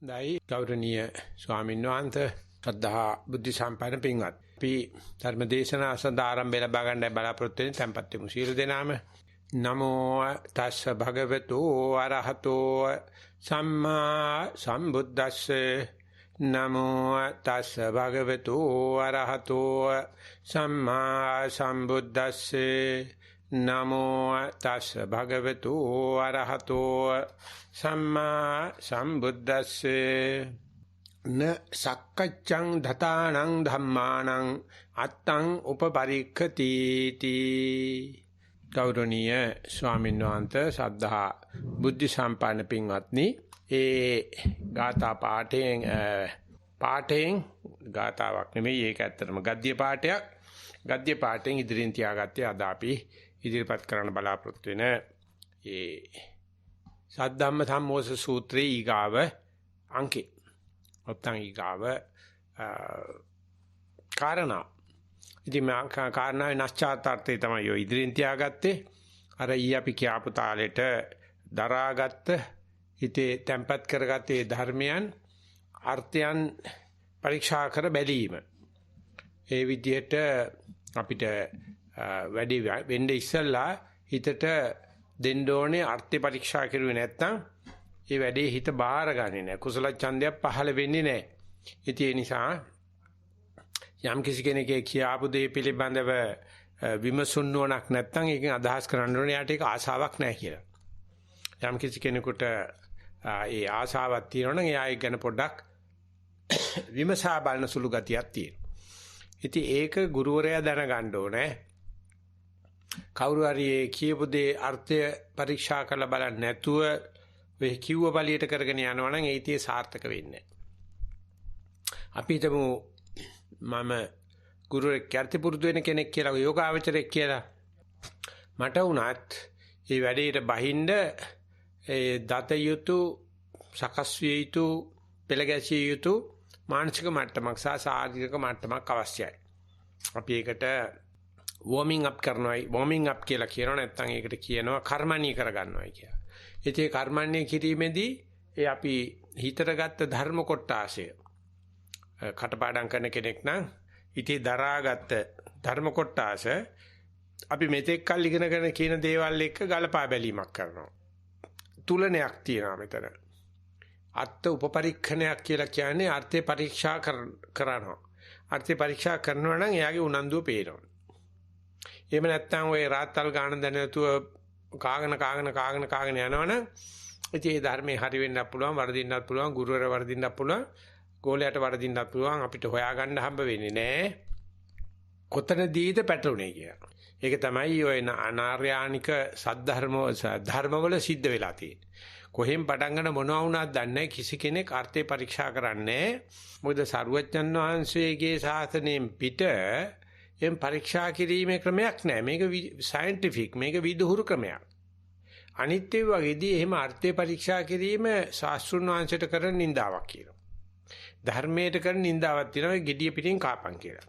දෛ ගෞරවනීය ස්වාමීන් වහන්සේ ශ්‍රද්ධා බුද්ධ සම්පන්න පින්වත්. අපි ධර්ම දේශනාව සඳහා ආරම්භය ලබා ගන්නයි බලාපොරොත්තු වෙන්නේ. tempත් වෙමු සියලු දෙනාම. නමෝ තස්ස භගවතු අරහතෝ සම්මා සම්බුද්දස්සේ නමෝ තස්ස භගවතු අරහතෝ සම්මා සම්බුද්දස්සේ නමෝ තස්ස භගවතු අරහතෝ සම්මා සම්බුද්දස්සේ න සක්කච්ඡං ධතානං ධම්මානං අත්තං උපපරික්ඛති තී. ගෞරවනීය ස්වාමීන් වහන්සේ සද්ධා බුද්ධ සම්පන්න පින්වත්නි, ඒ ගාථා පාඨයෙන් ගාථාවක් නෙමෙයි, ඒක ඇත්තටම ගද්‍ය පාඨයක්. ගද්‍ය පාඨයෙන් ඉදිරියෙන් තියාගත්තේ අද අපි ඉදිරිපත් කරන්න බලාපොරොත්තු වෙන ඒ සද්ධම්ම සම්මෝස සූත්‍රයේ ඊගාව අංකේ ඔත්තන් ඊගාව කාරණා. ඉතින් මේ කාරණාවේ නැස්චාතාර්ථය තමයි ඔය ඉදිරියෙන් තියාගත්තේ. අර ඊ අපි කියාපු තාලෙට දරාගත්ත හිතේ තැම්පත් කරගත්තේ ධර්මයන් අර්ථයන් පරීක්ෂා කර බැලීම. ඒ විදිහට අපිට වැඩි වෙන්නේ ඉස්සල්ලා හිතට දෙන්න ඕනේ අර්ථය පරීක්ෂා කරුවේ නැත්නම් ඒ වැඩේ හිත බාරගන්නේ නැහැ. කුසල ඡන්දයක් පහළ වෙන්නේ නැහැ. ඉතින් ඒ නිසා යම් කිසි කෙනෙක්ගේ කියාපු දේ පිළිබඳව විමසුන් නොනක් නැත්නම් ඒකෙන් අදහස් කරන්න ඕනේ යාට ඒක ආසාවක් නැහැ කියලා. යම් කිසි කෙනෙකුට ඒ ආසාවක් තියෙනවා නම් එයා ඒක ගැන පොඩ්ඩක් විමසා බලන සුළු ගතියක් තියෙනවා. ඉතින් ඒක ගුරුවරයා දැනගන්න ඕනේ. කවුරු හරි කියපු දේ අර්ථය පරීක්ෂා කරලා බලන්නේ නැතුව ඔය කිව්ව බලියට කරගෙන යනවා නම් ඒ ඉතියේ සාර්ථක වෙන්නේ නැහැ. අපි හිතමු මම ගුරුවරයෙක් කර්ති පුරුදු වෙන කෙනෙක් කියලා, යෝගාවචරයෙක් කියලා. මට වුණත් මේ වැඩේට බහින්න ඒ දත යුතු, සකස් විය යුතු, පෙළ ගැසිය යුතු මානසික මට්ටමක් සහ ශාරීරික මට්ටමක් අවශ්‍යයි. අපි ඒකට වෝමින් අප් කරනවායි, වෝමින් අප් කියලා කියනවා. නැත්නම් ඒකට කියනවා කර්මණීය කරගන්නවායි කියලා. ඉතින් කර්මණීය කිරීමේදී ඒ අපි හිතට ගත්ත ධර්ම කොටාශය කටපාඩම් කරන කෙනෙක් නම් ඉතී දරාගත්ත ධර්ම කොටාශ අපි මෙතෙක් කල් ඉගෙනගෙන කියන දේවල් එක්ක ගලපා බැලීමක් කරනවා. තුලනයක් තියෙනවා මෙතන. අර්ථ උපපරීක්ෂණයක් කියලා කියන්නේ අර්ථය පරීක්ෂා කරනවා. අර්ථය පරීක්ෂා කරනවා නම් එයාගේ උනන්දුව පේනවා. එහෙම නැත්නම් ඔය රාත්තල් ගාන දැනතුව කාගෙන යනවනම් ඉතින් ඒ ධර්මයේ හරි වෙන්නත් පුළුවන්, වරදින්නත් පුළුවන්, ගුරුවරයා වරදින්නත් පුළුවන්, ගෝලයට වරදින්නත් පුළුවන්. අපිට හොයාගන්න හම්බ වෙන්නේ නැහැ කොතනදීද පැටලුනේ කියලා. ඒක තමයි ඔය අනාර්යානික ධර්මවල සිද්ධ වෙලා තියෙන්නේ. කොහෙන් පටන් ගන්න මොනවා වුණත් දන්නේ කිසි කෙනෙක් අර්ථය පරීක්ෂා කරන්නේ. මොකද සරුවච්චන් වහන්සේගේ ශාසනයෙන් පිට එම් පරීක්ෂා කිරීමේ ක්‍රමයක් නැහැ. මේක සයන්ටිෆික්, මේක විදුහුරු ක්‍රමයක්. අනිත්‍ය වගේදී එහෙම අර්ථය පරීක්ෂා කිරීම ශාස්ත්‍රුන් වහන්සේට කරන නින්දාවක් කියනවා. ධර්මයට කරන නින්දාවක් තියෙනවා, gediya පිටින් කාපන් කියලා.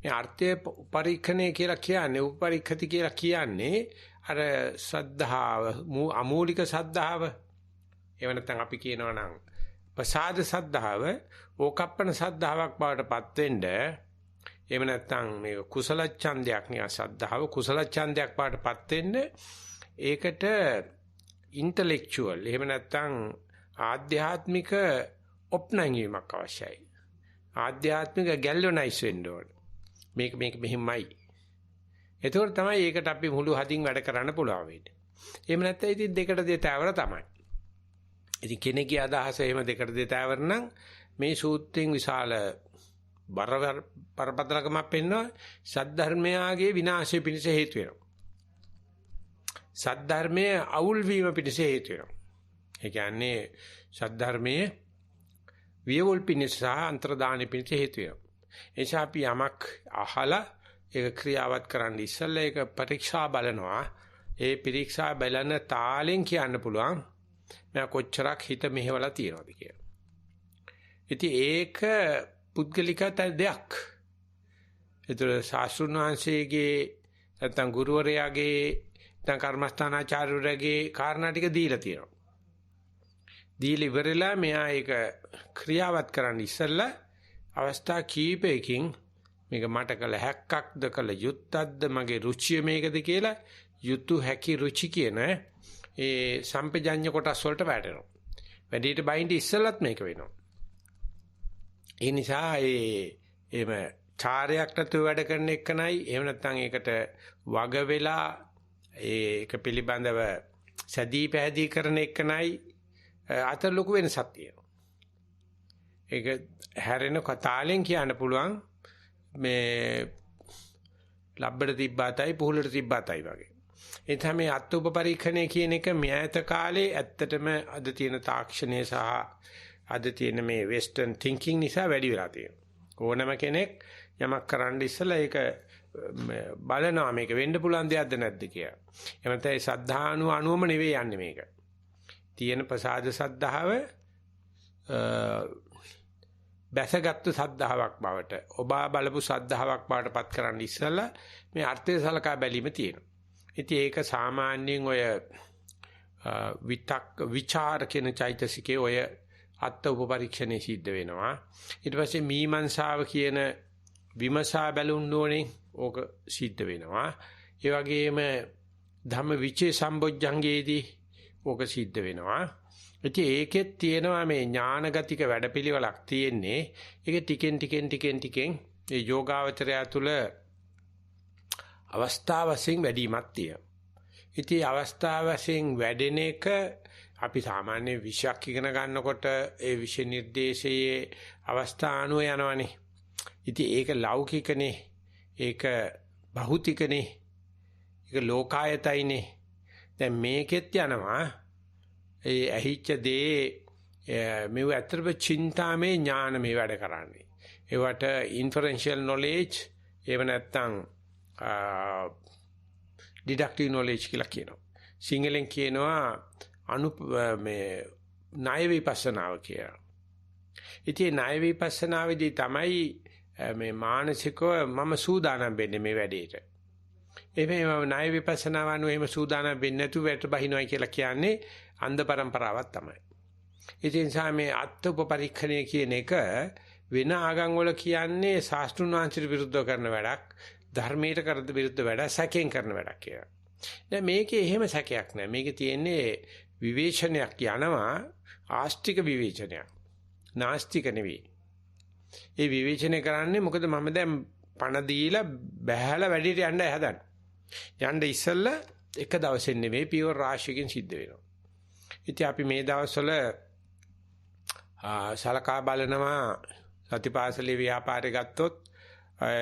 මේ අර්ථය පරීක්ෂණය කියලා කියන්නේ, උපපරීක්ෂති කියලා කියන්නේ අර ශ්‍රද්ධාව, අමූලික ශ්‍රද්ධාව. එහෙම නැත්නම් අපි කියනවා නම් ප්‍රසාද ශ්‍රද්ධාව, ඕකප්පන ශ්‍රද්ධාවක් බවට පත් වෙන්න. එහෙම නැත්නම් මේ කුසල ඡන්දයක් නේ ශ්‍රද්ධාව, කුසල ඡන්දයක් බවට පත් වෙන්න ඒකට ඉන්ටෙලෙක්චුවල්, එහෙම නැත්නම් ආධ්‍යාත්මික ඔප්නංගීමක් අවශ්‍යයි. ආධ්‍යාත්මික ගැල්වනයිස් වෙන්න ඕන. මේක මෙහෙමයි. ඒතකොට තමයි ඒකට අපි මුළු හදින් වැඩ කරන්න පුළුවන් වෙන්නේ. එහෙම නැත්නම් ඉතින් දෙකට දෙතාවර තමයි. ඉතින් කෙනෙක්ගේ අදහස එහෙම දෙකට දෙතාවර නම් මේ සූත්‍රයෙන් විශාල බරපතලකමක් පෙන්වනවා. සද්ධර්මයාගේ විනාශය පිණිස හේතු වෙනවා. සද්ධර්මයේ අවුල් වීම පිණිස හේතු වෙනවා. ඒ කියන්නේ සද්ධර්මයේ වියවුල් පිණිස සහ අන්තරදාන පිණිස හේතු වෙනවා. එනිසා අපි යමක් අහලා ඒක ක්‍රියාවත් කරන්න ඉස්සෙල්ලා ඒක පරීක්ෂා බලනවා. ඒ පරීක්ෂා බලන තාලෙන් කියන්න පුළුවන් මම කොච්චරක් හිත මෙහෙवला තියනවද කියලා. ඉතින් ඒක පුද්ගලික දෙයක්. ඒතර ශාස්ත්‍රුන් වහන්සේගේ නැත්නම් ගුරුවරයාගේ නැත්නම් කර්මස්ථානාචාර්යවරයාගේ කාරණා ටික දීලා තියෙනවා. දීලා ඉවරලා මෙයා ඒක ක්‍රියාවත් කරන්න ඉස්සෙල්ලා අවස්ථා කීපයකින් මේක මට කළ හැක්කක්ද කළ යුත්තක්ද මගේ රුචිය මේකද කියලා යුතු හැකි රුචි කියන ඒ සම්පජඤ්ඤ කොටස් වලට වැටෙනවා. වැඩිට බයින්ද ඉස්සෙල්ලත් මේක වෙනවා. ඒ නිසා එහෙම චාරයක් නැතුව වැඩ කරන එකනයි එහෙම නැත්නම් ඒකට වග වෙලා ඒක පිළිබඳව සැදී පැහැදී කරන එකනයි අතර ලොකු වෙනසක් තියෙනවා. ඒක හැරෙන කතාලෙන් කියන්න පුළුවන් මේ ලබ්බඩ තිබ්බාතයි පුහුලට තිබ්බාතයි වගේ. ඒ තමයි අත්උප පරීක්ෂණය කියන එක මෑත කාලේ ඇත්තටම අද තියෙන තාක්ෂණය සහ අද තියෙන මේ වෙස්ටර්න් තින්කින් නිසා වැඩි වෙලා තියෙනවා. ඕනම කෙනෙක් යමක් කරන්න ඉස්සලා ඒක බලනවා මේක වෙන්න පුළුවන් දෙයක්ද නැද්ද කියලා. එහෙම නැත්නම් ඒ සද්ධානුව අනුවම නෙවෙයි යන්නේ මේක. තියෙන ප්‍රසාද සද්ධාව බැසගත් සද්ධාාවක් බවට ඔබා බලපු සද්ධාාවක් බවට පත් කරන්න ඉස්සලා මේ අර්ථය සලකා බැලීම තියෙනවා. ඉතින් ඒක සාමාන්‍යයෙන් ඔය විචාර කියන චෛතසිකේ ඔය අත්ත උපපරීක්ෂණේ සිද්ධ වෙනවා. ඊට පස්සේ මීමන්සාව කියන විමසා බැලුම් නෝනේ ඕක සිද්ධ වෙනවා. ඒ වගේම ධම්ම විචේ සම්බොජ්ජංගේදී ඕක සිද්ධ වෙනවා. ඉතින් ඒකෙත් තියෙනවා මේ ඥානගතික වැඩපිළිවෙලක් තියෙන්නේ. ඒක ටිකෙන් ඒ යෝගාවචරය තුළ අවස්ථා වශයෙන් වැඩිමක් තියෙනවා. ඉතින් අවස්ථා වශයෙන් වැඩෙන එක අපි සාමාන්‍ය විෂයක් ඉගෙන ගන්නකොට ඒ විෂය නිර්දේශයේ අවස්ථානුව යනවනේ. ඉතින් ඒක ලෞකිකනේ. ඒක භෞතිකනේ. ඒක ලෝකායතයිනේ. දැන් මේකෙත් යනවා ඒ ඇහිච්ච දේ මෙව ඇත්තටම චින්තාමේ ඥාන මේ වැඩ කරන්නේ. ඒවට ඉන්ෆරෙන්ෂියල් නොලෙජ් එහෙම නැත්නම් ඩිඩක්ටිව් නොලෙජ් කියලා කියනවා. සිංහලෙන් කියනවා මේ ණය විපස්සනාව කියලා. ඉතින් ණය විපස්සනාවේදී තමයි මේ මානසිකව මම සූදානම් වෙන්නේ මේ වැඩේට. එහෙම ණය විපස්සනාව අනුව එහෙම සූදානම් වෙන්නේ නැතුව වැට බහිනවයි කියලා කියන්නේ අන්ධ પરම්පරාවක් තමයි. ඒ නිසා මේ අත්උප පරීක්ෂණය කියන එක වෙන ආගම් වල කියන්නේ ශාස්ත්‍රුන් වහන්සේට විරුද්ධව කරන වැඩක්, ධර්මයට කරද විරුද්ධ වැඩක්, සැකයෙන් කරන වැඩක් කියලා. දැන් මේකේ එහෙම සැකයක් නැහැ. මේකේ තියෙන්නේ විවේචනයක් යනවා, ආස්තික විවේචනයක්. නාස්තික නෙවෙයි. ඒ විවේචනය කරන්නේ මොකද මම දැන් පණ දීලා බහැලා වැඩිට යන්න හදන්නේ. යන්න ඉස්සෙල්ලා එක දවසෙන් නෙවෙයි පියවර රාශියකින් සිද්ධ වෙනවා. ඉතින් අපි මේ දවස්වල සලකා බලනවා සතිපාසලේ ව්‍යාපාරය ගත්තොත්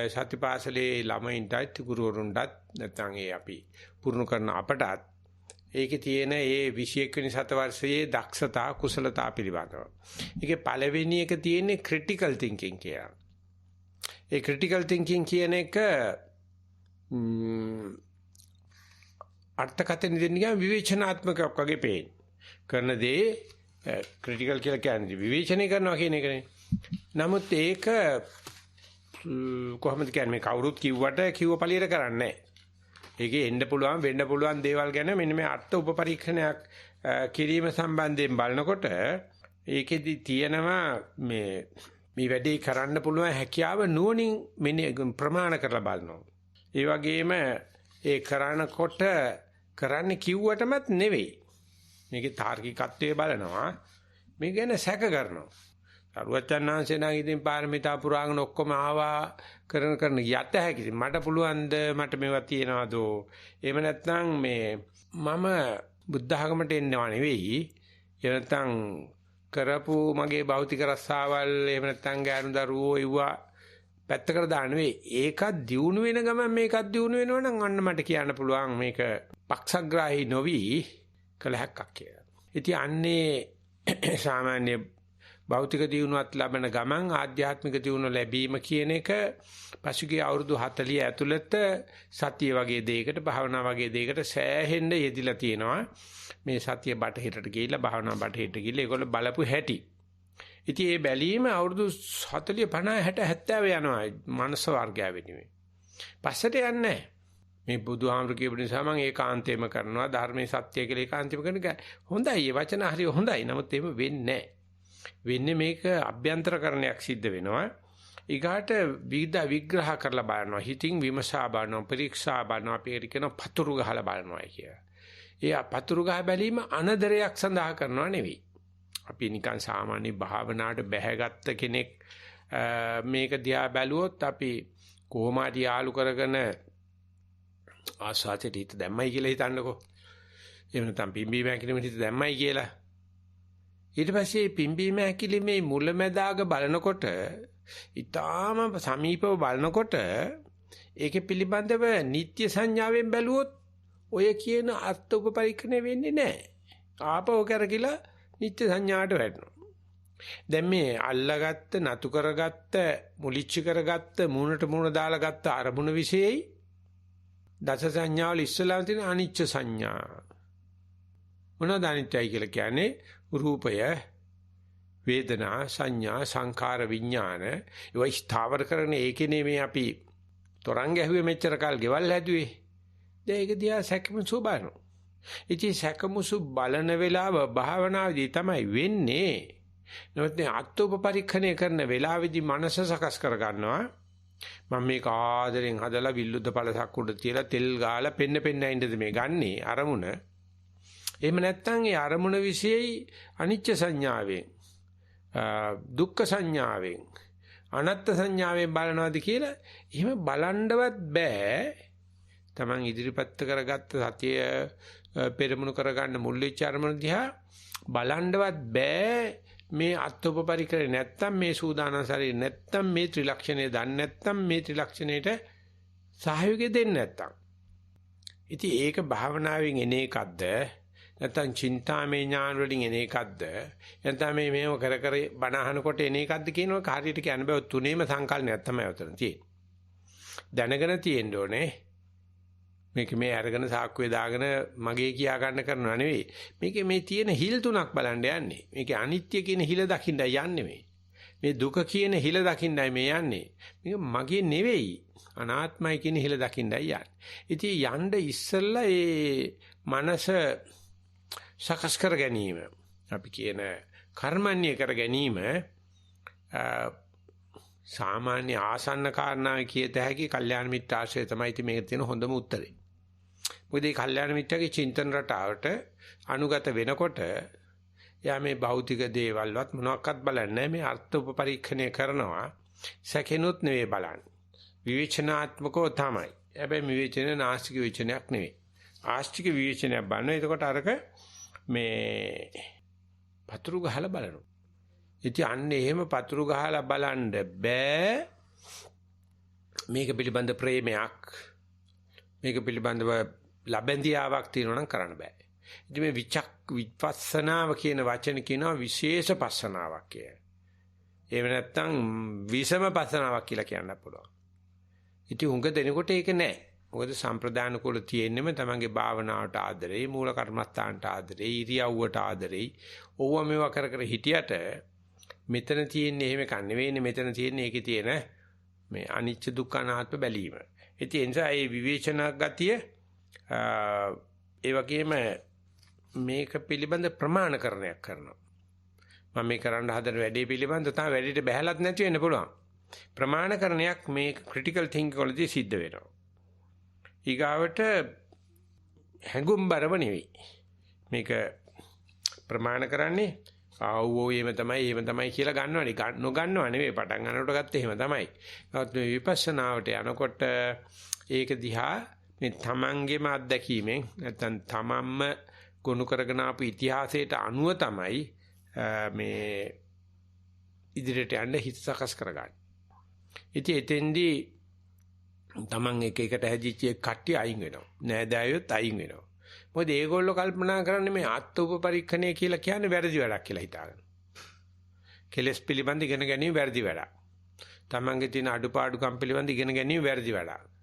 සතිපාසලේ ළමයින්ටත් ගුරුවරුන්ටත් නැත්නම් ඒ අපි පුරුදු කරන අපටත් ඒකේ තියෙන ඒ 21 වෙනි සතවර්ෂයේ දක්ෂතා කුසලතා පිළිබඳව. ඒකේ පළවෙනි එක තියෙන්නේ ක්‍රිටිකල් තින්කින් කියලා. ඒ ක්‍රිටිකල් තින්කින් කියන එක අර්ථකථන දෙන්නේ විවේචනාත්මකවක් වගේ පේන. කරන දේ ක්‍රිටිකල් කියලා කියන්නේ විවේචනය කරනවා කියන එකනේ. නමුත් ඒක කොහොමද කියන්නේ මේ කවුරුත් කිව්වට කිව්ව පළියට කරන්නේ නැහැ. ඒකේ එන්න පුළුවන් වෙන්න පුළුවන් දේවල් ගැන මෙන්න මේ අර්ථ උපපරීක්ෂණයක් කිරීම සම්බන්ධයෙන් බලනකොට ඒකෙදි තියෙනවා මේ වැඩේ කරන්න පුළුවන් හැකියාව නුවණින් ප්‍රමාණ කරලා බලනවා. ඒ වගේම ඒ කරනකොට කරන්න කිව්වටමත් නෙවෙයි. මේකේ තාර්කිකත්වයේ බලනවා. මේ ගැන සැක කරනවා. අරුවචන්නාංශේ නම් ඉතින් පාරමිතා පුරාගෙන ඔක්කොම ආවා කරන යත හැකියි. මට පුළුවන්ද මට මේවා තියනවාද? එහෙම නැත්නම් මේ මම බුද්ධ ආගමට එන්නව නෙවෙයි. එහෙම නැත්නම් කරපු මගේ භෞතික රස්සාවල් එහෙම නැත්නම් ගෑනු දරුවෝ ඉවුවා පැත්තකට දාන්න නෙවෙයි. ඒකත් දියුණු වෙන ගමන් මේකත් දියුණු වෙනවනම් අන්න මට කියන්න පුළුවන් මේක පක්ෂග්‍රාහී නොවි කලහක්ක් කියලා. ඉතින් අන්නේ සාමාන්‍ය භෞතික දියුණුවත් ලැබෙන ගමන් ආධ්‍යාත්මික දියුණුව ලැබීම කියන එක පසුගිය අවුරුදු 40 ඇතුළත සතිය වගේ දෙයකට භාවනා වගේ දෙයකට සෑහෙන්න යෙදිලා තියෙනවා. මේ සතිය බටහිරට ගිහිල්ලා භාවනා බටහිරට ගිහිල්ලා ඒගොල්ලෝ බලපු හැටි. ඉතින් මේ බැලීම අවුරුදු 40 50 60 70 යනවා මනස වර්ගය වෙනුවෙන්. පස්සට යන්නේ නැහැ. මේ බුදුහාමුදුරු කියපු නිසා මම ඒකාන්තයෙන්ම කරනවා ධර්මයේ සත්‍ය කියලා ඒකාන්තයෙන්ම කරන එක හොඳයි. මේ වචන හරි හොඳයි. නමුත් එහෙම වෙන්නේ නැහැ. වෙන්නේ මේක අභ්‍යන්තරකරණයක් සිද්ධ වෙනවා. ඊගාට විග්‍රහ කරලා බලනවා. හිතින් විමසා බලනවා. පරීක්ෂා බලනවා. අපි ඒක කියන පතුරු ගහලා බලනවා කියලා. ඒ පතුරු ගහ බැලීම අනදරයක් සඳහා කරනවා නෙවෙයි. අපි නිකන් සාමාන්‍ය භාවනාවට බැහැගත්ත කෙනෙක් මේක දිහා බැලුවොත් අපි කොහොම හරි යාලු කරගෙන ආස්වාදයට හිත දැම්මයි කියලා හිතන්නකෝ. එහෙම නැත්නම් පිම්බීම හැකිලිමේ හිත දැම්මයි කියලා. ඊට පස්සේ පිම්බීම හැකිලිමේ මුලැමැදාග බලනකොට ඊටාම සමීපව බලනකොට ඒකේ පිළිබඳව නිත්‍ය සංඥාවෙන් බැලුවොත් ඔය කියන අර්ථ උපපරික්ෂණය වෙන්නේ නැහැ. ආපහු කරකිලා නිත්‍ය සංඥාට වැටෙනවා. දැන් මේ අල්ලගත්ත, නතු කරගත්ත, මුලිච්ච කරගත්ත, මූණට මූණ දාලා ගත්ත අරමුණ විශේෂයි දස සංඥාවල ඉස්සලාම තියෙන අනිච්ච සංඥා. මොනවද අනිත්‍යයි කියලා කියන්නේ? රූපය, වේදනා, සංඥා, සංකාර, විඥාන ඒවා ස්ථාවර කරන ඒකනේ මේ අපි තරංග ඇහුවේ මෙච්චර කල් ගෙවල් හැදුවේ. දැන් ඒක දිහා සැකමුසු බලනවා. ඉතින් සැකමුසු බලන වෙලාව භාවනාවේදී තමයි වෙන්නේ. නමුත් මේ අත්ෝපපරීක්ෂණය කරන වෙලාවේදී මනස සකස් කර ගන්නවා. මම මේක ආදරෙන් හදලා විල්ලුද්ද පළසක් උඩ තියලා තෙල් ගාලා පෙන්න ඉඳද මේ ගන්නේ අරමුණ. එහෙම නැත්නම් ඒ අරමුණ විශේෂයි අනිච්ච සංඥාවෙන්, දුක්ඛ සංඥාවෙන්, අනත්ත් සංඥාවෙන් බලනවාද කියලා එහෙම බලන්නවත් බෑ. Taman ඉදිරිපත් කරගත්ත සතිය පෙරමුණු කරගන්න මුල් වෙච්ච අරමුණ දිහා බලන්නවත් බෑ. මේ අත්ෝපපරික්‍රේ නැත්තම් මේ සූදානම් ශරීරය නැත්තම් මේ ත්‍රිලක්ෂණය දන්නේ නැත්තම් මේ ත්‍රිලක්ෂණයට සහයෝගය දෙන්නේ නැත්තම් ඉතින් ඒක භාවනාවෙන් එන එකක්ද නැත්තම් චින්තාමය ඥාන වලින් එන එකක්ද නැත්තම් මේ මේව කර කර බණ අහනකොට එන එකක්ද කියනවා කාර්යයට කියන්න බෑ. තුනේම සංකල්පයක් තමයි උතන තියෙන්නේ. දැනගෙන තියෙන්න ඕනේ මේක මේ අරගෙන සාක්කුවේ දාගෙන මගේ කියා ගන්න කරනව නෙවෙයි. මේකේ මේ තියෙන හිල් තුනක් බලන්න යන්නේ. මේකේ අනිත්‍ය කියන හිල දකින්නයි යන්නේ මේ. මේ දුක කියන හිල දකින්නයි මේ යන්නේ. මේක මගේ නෙවෙයි. අනාත්මයි කියන හිල දකින්නයි යන්නේ. ඉතින් යන්න ඉස්සෙල්ලා ඒ මනස සකස් කර ගැනීම අපි කියන කර්මන්නේ කර ගැනීම සාමාන්‍ය ආසන්න කාරණාවේ කියත හැකි කල්යාණ මිත්‍ර ආශ්‍රය තමයි ඉතින් මේක තියෙන හොඳම උත්තරේ. මොකද මේ කල්යාණ මිත්‍රගේ චින්තන රටාවට අනුගත වෙනකොට යා මේ භෞතික දේවල්වත් මොනවාක්වත් බලන්නේ මේ අර්ථ උපපරීක්ෂණය කරනවා. සැකෙනුත් නෙවෙයි බලන්නේ. විවේචනාත්මකව තමයි. හැබැයි විවේචන නාස්තික විවේචනයක් නෙවෙයි. ආස්තික විවේචනයක් බලනවා. එතකොට අරක මේ පතුරු ගහලා බලනවා. ඉතින් අන්න එහෙම පතුරු ගහලා බලන්න බෑ. මේක පිළිබඳ ප්‍රේමයක් මේක පිළිබඳව ලැබෙන්දියාවක් තියෙනවා නම් කරන්න බෑ. ඉතින් මේ විපස්සනාව කියන වචන කියනවා විශේෂ පස්සනාවක් කියලා. එහෙම නැත්නම් විසම පස්සනාවක් කියලා කියන්න පුළුවන්. ඉතින් උඟ දෙනකොට ඒක නෑ. මොකද සම්ප්‍රදාන කුල තියෙන්නෙම තමන්ගේ භාවනාවට ආදරේ, මූල කර්මස්ථානට ආදරේ, ඉරියව්වට ආදරේ. ඕවා මේවා කර කර හිටියට මෙතන තියෙන්නේ එහෙම කන්නේ නෙවෙයිනේ. මෙතන තියෙන්නේ ඒකේ තියෙන මේ අනිච්ච දුක්ඛ අනාත්ම බැලීම. ඉතින් ඒ නිසා මේ විවේචනා ගතිය ඒ වගේම මේක පිළිබඳ ප්‍රමාණකරණයක් කරනවා. මම මේ කරන්න හදන වැඩේ පිළිබඳ තමයි වැඩේට බහැලත් නැති වෙන්න පුළුවන්. ප්‍රමාණකරණයක් මේ ක්‍රිටිකල් තින්කින් වලදී සිද්ධ වෙනවා. ඊගාවට හැඟුම්බරව නෙවෙයි. මේක ප්‍රමාණ කරන්නේ ආවෝ එහෙම තමයි කියලා ගන්නවනේ. නොගන්නව නෙවෙයි පටන් ගන්නකොට ගත්තේ එහෙම තමයි. නමුත් මේ විපස්සනාවට යනකොට ඒක දිහා මේ තමන්ගේම අත්දැකීමෙන් නැත්නම් තමන්ම ගොනු කරගෙන ආපු ඉතිහාසයට අනුව තමයි මේ ඉදිරියට යන්න හිත සකස් කරගන්නේ. ඉතින් එතෙන්දී තමන් එක එකට හැදිච්ච කට්ටිය අයින් වෙනවා. නෑදෑයොත් අයින් වෙනවා. මොකද ඒගොල්ලෝ කල්පනා කරන්නේ මේ ආත්ම උපපරීක්ෂණය කියලා කියන්නේ වැරදි වැඩක් කියලා හිතාගෙන. කෙලස් පිළිබඳ ඉගෙන ගැනීම වැරදි වැඩක්. තමන්ගේ තියෙන අඩුපාඩුකම් පිළිබඳ ඉගෙන ගැනීම වැරදි වැඩක්.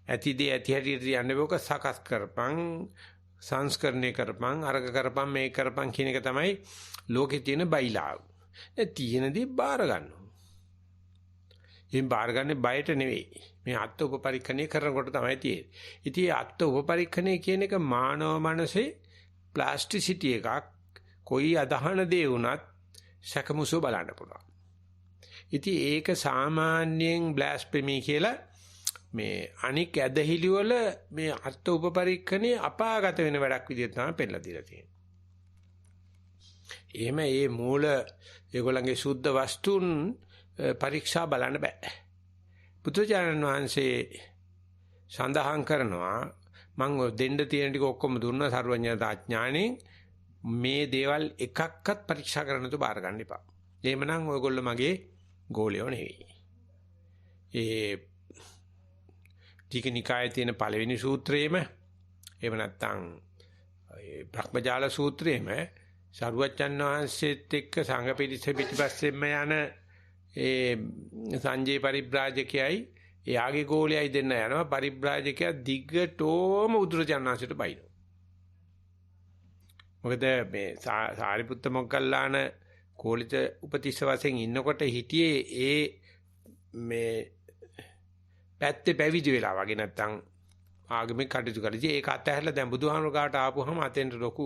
ඇතිදී ඇති හැටියට යන්නේ බෝක සකස් කරපන්, සංස්කරණය කරපන්, අරග කරපන්, මේක කරපන් කියන එක තමයි ලෝකේ තියෙන බයිලාව. ඒ තියෙනදී බාර ගන්නවා. ඉතින් බාර ගන්නේ බයට නෙවෙයි. මේ අත්ත උපපරීක්ෂණය කරනකොට තමයි තියෙන්නේ. ඉතින් අත්ත උපපරීක්ෂණය කියන එක මානව මනසේ ප්ලාස්ටිසිටි එකක්. කොයි අදහන දේ වුණත් සැකමුසෝ බලන්න පුළුවන්. ඉතින් ඒක සාමාන්‍යයෙන් බ්ලාස්ෆෙමි කියලා මේ අනික් ඇදහිලි වල මේ අර්ථ උපපරීක්ෂණේ අපාගත වෙන වැඩක් විදිහට තමයි පෙන්නලා දීලා තියෙන්නේ. එහෙම මේ මූල ඒගොල්ලන්ගේ සුද්ධ වස්තුන් පරීක්ෂා බලන්න බෑ. බුදුචානන් වහන්සේ සඳහන් කරනවා මම දෙන්න තියෙන ටික ඔක්කොම දුන්නා සර්වඥතා ඥාණයෙන් මේ දේවල් එකක්වත් පරීක්ෂා කරන්න තු බාර ගන්න එපා. එහෙමනම් ඔයගොල්ලෝ මගේ ගෝලියෝ නෙවෙයි. ඒ ටිකනිකායේ තියෙන පළවෙනි සූත්‍රයේම එහෙම නැත්නම් ඒ බ්‍රහ්මජාල සූත්‍රයේම සරුවච්චන් වහන්සේත් එක්ක සංඝ පිරිස පිටිපස්සෙන්ම යන ඒ සංජේ පරිබ්‍රාජකයයි එයාගේ ගෝලියයි දෙන්න යනවා. පරිබ්‍රාජකයා දිග්ගටෝම උදුරජානනාංශයට බයිනවා. මොකද මේ සාරිපුත්ත මොග්ගල්ලාන කෝලිත උපතිස්ස වශයෙන් ඉන්නකොට හිටියේ ඒ මේ පැත්තේ පැවිදි වෙලා වගේ නැත්තම් ආගමික කටයුතු කරලා ඒක අතහැරලා දැන් බුදුහාමුදුර ගාට ආපුවම අතෙන්ට ලොකු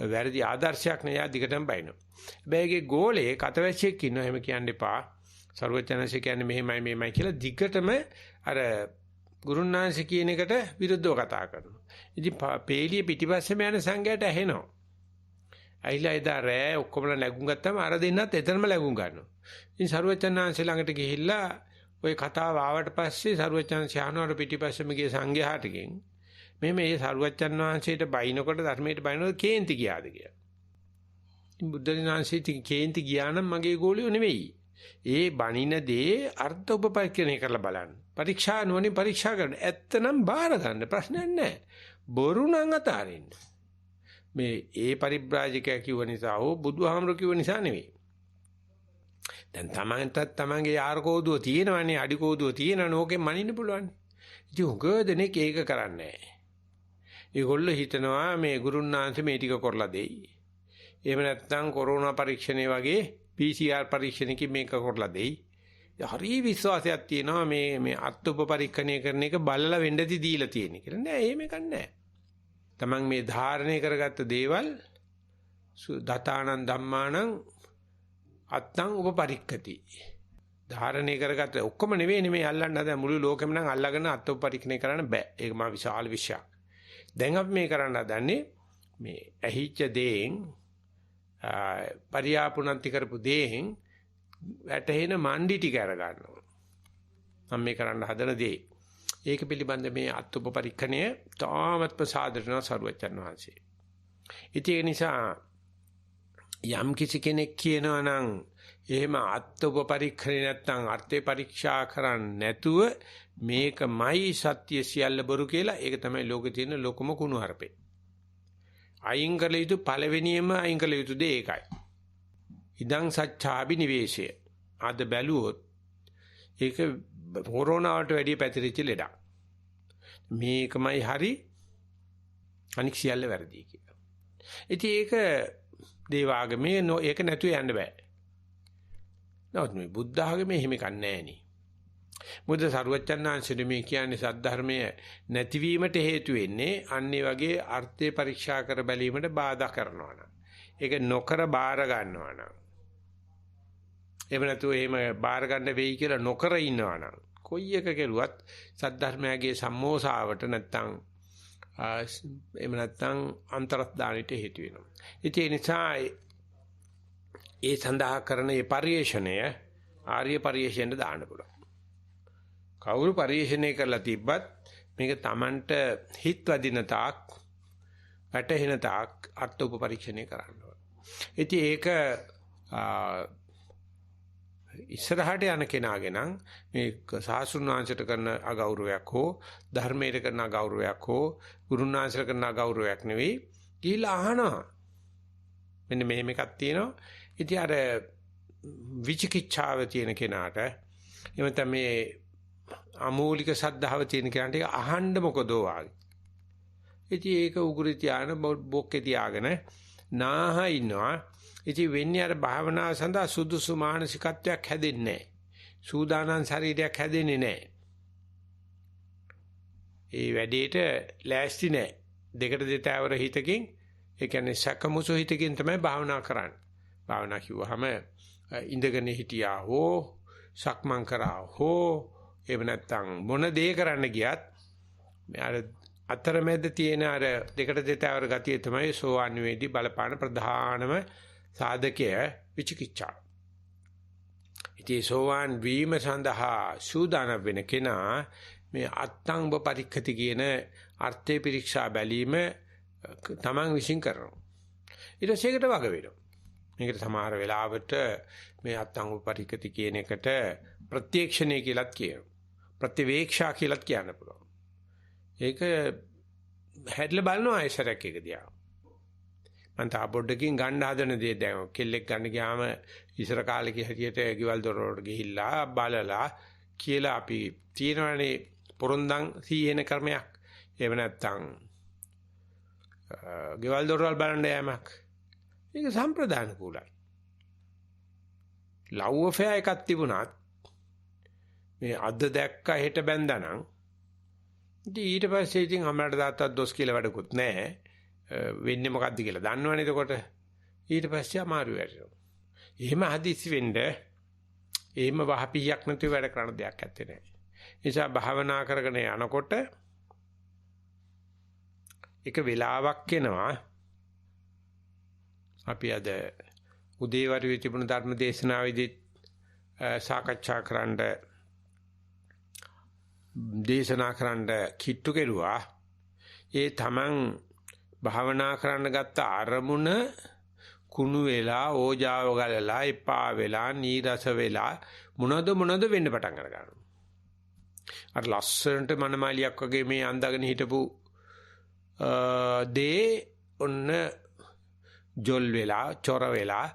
වැරදි ආදර්ශයක් නෑ. යා දිගටම බයිනවා. හැබැයි ඒගේ ගෝලේ කතවැසියෙක් ඉන්නවා. එහෙම කියන්න එපා. සර්වඥාන්සේ කියන්නේ මෙහෙමයි කියලා දිගටම අර ගුරුනාංශ කියන එකට විරුද්ධව කතා කරනවා. ඉතින් පේලිය පිටිපස්සෙම යන සංඝයාට ඇහෙනවා. ඇයිලා එදා රෑ ඔක්කොම ලැබුම් ගත්තාම අර දෙන්නත් එතනම ලැබුම් ගන්නවා. ඉතින් සර්වඥාන්සේ ළඟට ගිහිල්ලා ওই කතාව ආවට පස්සේ සර්වඥාන්සේ ආනවර පිටිපස්සෙම ගිය සංඝයාටකින් මේ සර්වඥාන් වහන්සේට බයිනකොට ධර්මයට බයිනකොට කේන්ති ගියාද කියලා. ඉතින් බුද්ධ දිනාංශේ කේන්ති ගියා නම් මගේ ගෝලියෝ නෙවෙයි. ඒ බණින දේ අර්ථ උපපරීක්ෂණය කරලා බලන්න. පරීක්ෂා නොවනින් පරීක්ෂා කරන්න. ඇත්තනම් බාර ගන්න ප්‍රශ්නයක් නැහැ. බොරු නම් අතාරින්න. මේ ඒ පරිබ්‍රාජකයා කිව්ව නිසා හෝ බුදුහාමර කිව්ව නිසා නෙවෙයි. දැන් තමන්ගේ යාරකෝදුව තියෙනවනේ අඩිකෝදුව තියෙනවනේ ඕකෙන් මනින්න පුළුවන්. ඉතින් උගදෙනෙක් ඒක කරන්නේ නැහැ. ඒගොල්ලෝ හිතනවා මේ ගුරුන්නාන්සේ මේ ටික කරලා දෙයි. එහෙම නැත්නම් කොරෝනා පරීක්ෂණේ වගේ PCR පරීක්ෂණකින් මේක කරලා දෙයි. හරි විශ්වාසයක් තියෙනවා මේ අත්උප පරීක්ෂණය කරන එක බලලා වෙන්නදි දීලා තියෙන කියලා. නෑ එහෙම එකක් නෑ. තමන් මේ ධාරණය කරගත්ත දේවල් දතානං ධම්මානං අත්තං උපපරික්කති. ධාරණය කරගත්ත ඔක්කොම නෙවෙයි මේ අල්ලන්න හදන මුළු ලෝකෙම නම් අල්ලගෙන අත්උප පරීක්ෂණය කරන්න බෑ. ඒක මා විශාල විශ්යක්. දැන් අපි මේ කරන්න හදන්නේ මේ ඇහිච්ච දේෙන් පරියාපුණන්ති කරපු දේෙන් වැටෙන මණ්ඩි ටික අර ගන්නවා. මම මේ කරන්න හදන දේ. ඒක පිළිබඳ මේ අත්උප පරීක්ෂණය තාමත් ප්‍රසාදරණ සරුවචන් වහන්සේ. ඉතින් ඒ නිසා යම් කිසි කෙනෙක් කියනවා නම් එහෙම අත්උප පරීක්ෂණේ නැත්නම් අර්ථේ පරීක්ෂා කරන්නේ නැතුව මේකමයි සත්‍ය සියල්ල බොරු කියලා ඒක තමයි ලෝකේ තියෙන ලොකුම කුණුහරුපේ. අයින් කළ යුතු පළවෙනියම අයින් කළ යුතු දේ ඒකයි. ඉදං සච්ඡාබි නිවේශය. අද බැලුවොත් ඒක කොරෝනාවට වැඩිය පැතිරිච්ච ලෙඩක්. මේකමයි හරි අනික් සියල්ල වැරදි කියලා. ඉතින් ඒක දේවාගමේ ඒක නැතුව යන්න බෑ. නමුත් මේ බුද්ධ ආගමේ එහෙම කන්නේ නෑනේ. මොකද සරුවච්චන්හන්සේ මේ කියන්නේ සද්ධර්මයේ නැතිවීමට හේතු වෙන්නේ අන්නේ වගේ අර්ථේ පරීක්ෂා කර බැලීමට බාධා කරනවා නම්. ඒක නොකර බාර ගන්නවා නම්. එහෙම නැතුව එහෙම බාර ගන්න වෙයි කියලා නොකර ඉන්නවා නම් කොයි එක කෙරුවත් සද්ධර්මයේ සම්මෝසාවට නැත්තම් එහෙම නැත්තම් අන්තරස්දානෙට හේතු වෙනවා. ඉතින් ඒ නිසා ඒ සඳහා කරන මේ පරිශ්‍රණය ආර්ය පරිශ්‍රණයට දාන්න පුළුවන්. කවුරු පරිශ්‍රණය කරලා තිබ්බත් මේක Tamanට හිත වදින තාක් වැටහෙන තාක් අර්ථ උප පරීක්ෂණය කරන්න ඕන. ඉතින් ඒක ඉස්සරහට යන කෙනාගේ නම් මේ සාස්ෘණ වංශයට කරන අගෞරවයක් හෝ ධර්මයට කරන අගෞරවයක් හෝ ගුරුනාංශයට කරන අගෞරවයක් නෙවෙයි කියලා අහනවා. මෙන්න මෙහෙම එකක් තියෙනවා. ඉතින් අර විචිකිච්ඡාව තියෙන කෙනාට එහෙම තමයි අමූලික සද්ධාව තියෙන කෙනාට ඒක අහන්න මොකදෝ වාගේ. ඉතින් ඒක උගුරු තියාන බොක්කේ තියාගෙන නාහ ඉන්නවා. ඉතින් වෙන්නේ අර භාවනාව සඳහා සුදුසු මානසිකත්වයක් හැදෙන්නේ නැහැ. සූදානම් ශරීරයක් හැදෙන්නේ නැහැ. ඒ වැඩේට ලෑස්ති නැහැ. දෙකට දෙතෑවර හිතකින් ඒ කියන්නේ සකමුසු හිතකින් තමයි භාවනා කරන්නේ. භාවනා කිව්වහම ඉඳගෙන හිටියා හෝ සක්මන් කරා හෝ එහෙම නැත්නම් මොන දේ කරන්න ගියත් අර අතරමැද තියෙන අර දෙකට දෙතෑවර ගතිය තමයි සෝවාන් වේදී බලපාන ප්‍රධානම සාධකය විචිකිච්ඡා. ඉතින් සෝවාන් වීම සඳහා සූදානම් වෙන කෙනා මේ අත්ංග පරික්ඛති කියන අර්ථේ පරීක්ෂා බැලීම තමන් විශ්ින් කරනවා. ඊට පස්සේ ඒකට වග වෙනවා. මේකට සමහර වෙලාවට මේ අත්ංග පරික්ඛති කියන එකට ප්‍රත්‍යක්ෂණය කියලාත් කියනවා. ප්‍රතිවේක්ෂා කියලාත් කියන්න පුළුවන්. ඒක හැදලා බලනවා ආයසරයක් එක දිහා. මන්ට පොඩ්ඩකින් ගන්න හදන දේ දැන් කෙල්ලෙක් ගන්න ගියාම ඉස්සර කාලේ හැටියට ගෙවල් දොර වලට ගිහිල්ලා බලලා කියලා අපි තියෙනවානේ පොරොන්දන් සීහෙන ක්‍රමයක්. එහෙම නැත්නම් ගෙවල් දොර වල බලන්න යෑමක්. ඒක සම්ප්‍රදාන කුලයි. ලව් අෆෙයා එකක් තිබුණත් මේ අද දැක්ක හෙට බැන්දානම් ඊට පස්සේ ඉතින් අම්මලාට තාත්තට දොස් කියලා වැඩකුත් නැහැ. වෙන්නේ මොකද්ද කියලා දන්නවනේ එතකොට. ඊට පස්සේ අමාරු වෙනවා. එහෙම හදිස්සි වෙන්න එහෙම වහපියක් නැතුව වැඩ කරන දෙයක් ඇත්තේ නැහැ. නිසා භාවනා කරගෙන යනකොට එක වෙලාවක් එනවා අපි අද උදේවරුේ තිබුණු ධර්ම දේශනාවේදී සාකච්ඡා කරන්න කිට්ටු කෙරුවා. ඒ තමන් භාවනා කරන්න ගත්ත අරමුණ කුණු වෙලා ඕජාව ගලලා එපා වෙලා නීරස වෙලා මොනද වෙන්න පටන් ගන්නවා. අර ලස්සනට මනමාලියක් වගේ මේ අඳගෙන හිටපු දේ ඔන්න ජොල් වෙලා චොර වෙලා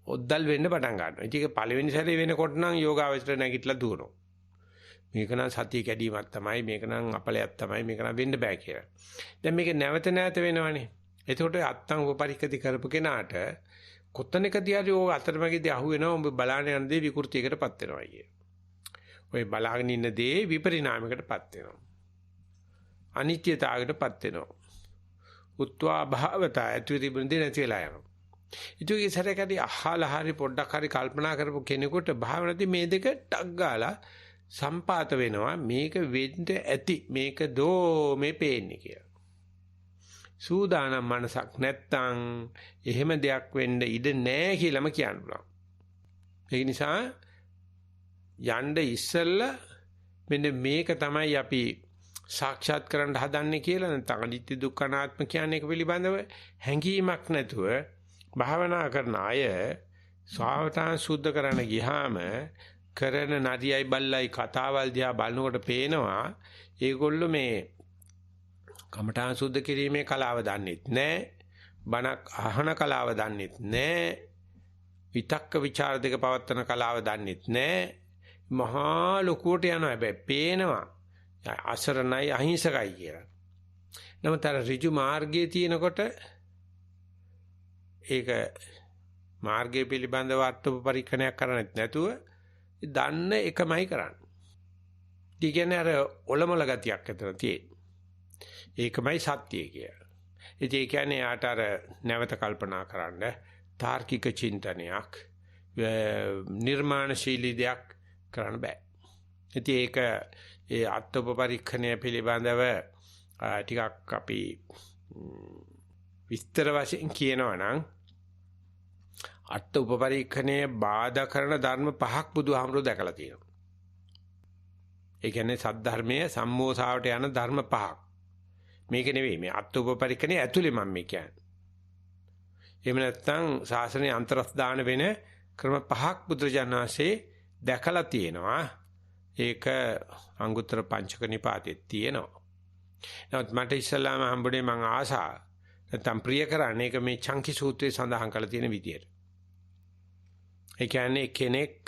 ඔද්දල් වෙන්න පටන් ගන්නවා. ඒක පළවෙනි සැරේ වෙනකොට නම් යෝගාවචර නැගිටලා දුවනවා. මේක නම් සතිය කැඩීමක් තමයි, මේක නම් අපලයක් තමයි, මේක නම් වෙන්න බෑ කියලා. දැන් මේක නැවත වෙනවනේ. එතකොට අත්තං උපපරික්කති කරපු කෙනාට කොතනකදී හරි ඕක අතරමැදි අහු වෙනවා. ඔබ බලාගෙන යන දේ විකෘතියකටපත් වෙනවා කිය. ඔය බලාගෙන ඉන්න දේ විපරිණාමයකටපත් වෙනවා. අනිත්‍යතාවයකටපත් වෙනවා. උත්වා භාවතා ඇතුළේ බඳින නැති වෙලා යනවා. ඉතින් සරකදී අහලා හරි පොඩ්ඩක් හරි කල්පනා කරපු කෙනෙකුට භාවනාවේ මේ දෙක ටක් ගාලා සම්පාත වෙනවා. මේක වෙන්න ඇති, මේක දෝ මේ පේන්නේ කියලා. සූදානම් මනසක් නැත්තම් එහෙම දෙයක් වෙන්න ඉඩ නැහැ කියලාම කියන්න පුළුවන්. ඒ නිසා යන්න ඉස්සෙල්ලා මෙන්න මේක තමයි අපි සාක්ෂාත් කරන්න හදන්නේ කියලා නැත්නම් අනිත්‍ය දුක්ඛ අනාත්ම කියන්නේ ඒක පිළිබඳව හැඟීමක් නැතුව භාවනා කරන අය ස්වාවතාන් සුද්ධ කරන්න ගියාම කරන නරියයි බල්ලයි කතාවල් දිහා බලනකොට පේනවා ඒගොල්ලෝ මේ කමඨාන් සුද්ධ කිරීමේ කලාව දන්නෙත් නැහැ. බණක් අහන කලාව දන්නෙත් නැහැ. විතක්ක ਵਿਚාර දෙක පවත්තන කලාව දන්නෙත් නැහැ. මහා ලොකුවට යනවා. හැබැයි පේනවා අසරණයි අහිංසකයි කියලා. නමුත් අර ඍජු මාර්ගයේ තියෙනකොට ඒක මාර්ගය පිළිබඳව අර්ථ පරීක්ෂණයක් කරන්නත් නැතුව දන්න එකමයි කරන්නේ. ඒ කියන්නේ අර ඔලොමල ගතියක් අතර තියෙන. ඒකමයි සත්‍යය කියලා. ඒ කියන්නේ යාට අර නැවත කල්පනා කරන්න තාර්කික චින්තනයක් නිර්මාණශීලී දෙයක් කරන්න බෑ. ඉතින් ඒක ඒ අත්පරීක්ෂණය පිළිබඳව ටිකක් අපි විස්තර වශයෙන් කියනවා නම් අත්පරීක්ෂණයේ බාධා කරන ධර්ම පහක් බුදුහාමුදුරුවෝ දැකලා තියෙනවා. ඒ කියන්නේ සද්ධර්මයේ සම්මෝසාවට යන ධර්ම පහක්. මේක නෙවෙයි මේ අත්පරීක්ෂණයේ ඇතුලේ මම මේ කියන්නේ. එහෙම නැත්නම් ශාසනයේ අන්තර්ස්ථාන වෙන ක්‍රම පහක් බුදුජානනාංශේ දැකලා තියෙනවා. ඒක අංගුත්තර පංචක නිපාතේ තියෙනවා. නමුත් මට ඉස්සල්ලාම හම්බුනේ මං ආසා නැත්නම් ප්‍රිය කරන්නේ ඒක මේ චංකි සූත්‍රයේ සඳහන් කරලා තියෙන විදියට. ඒ කියන්නේ කෙනෙක්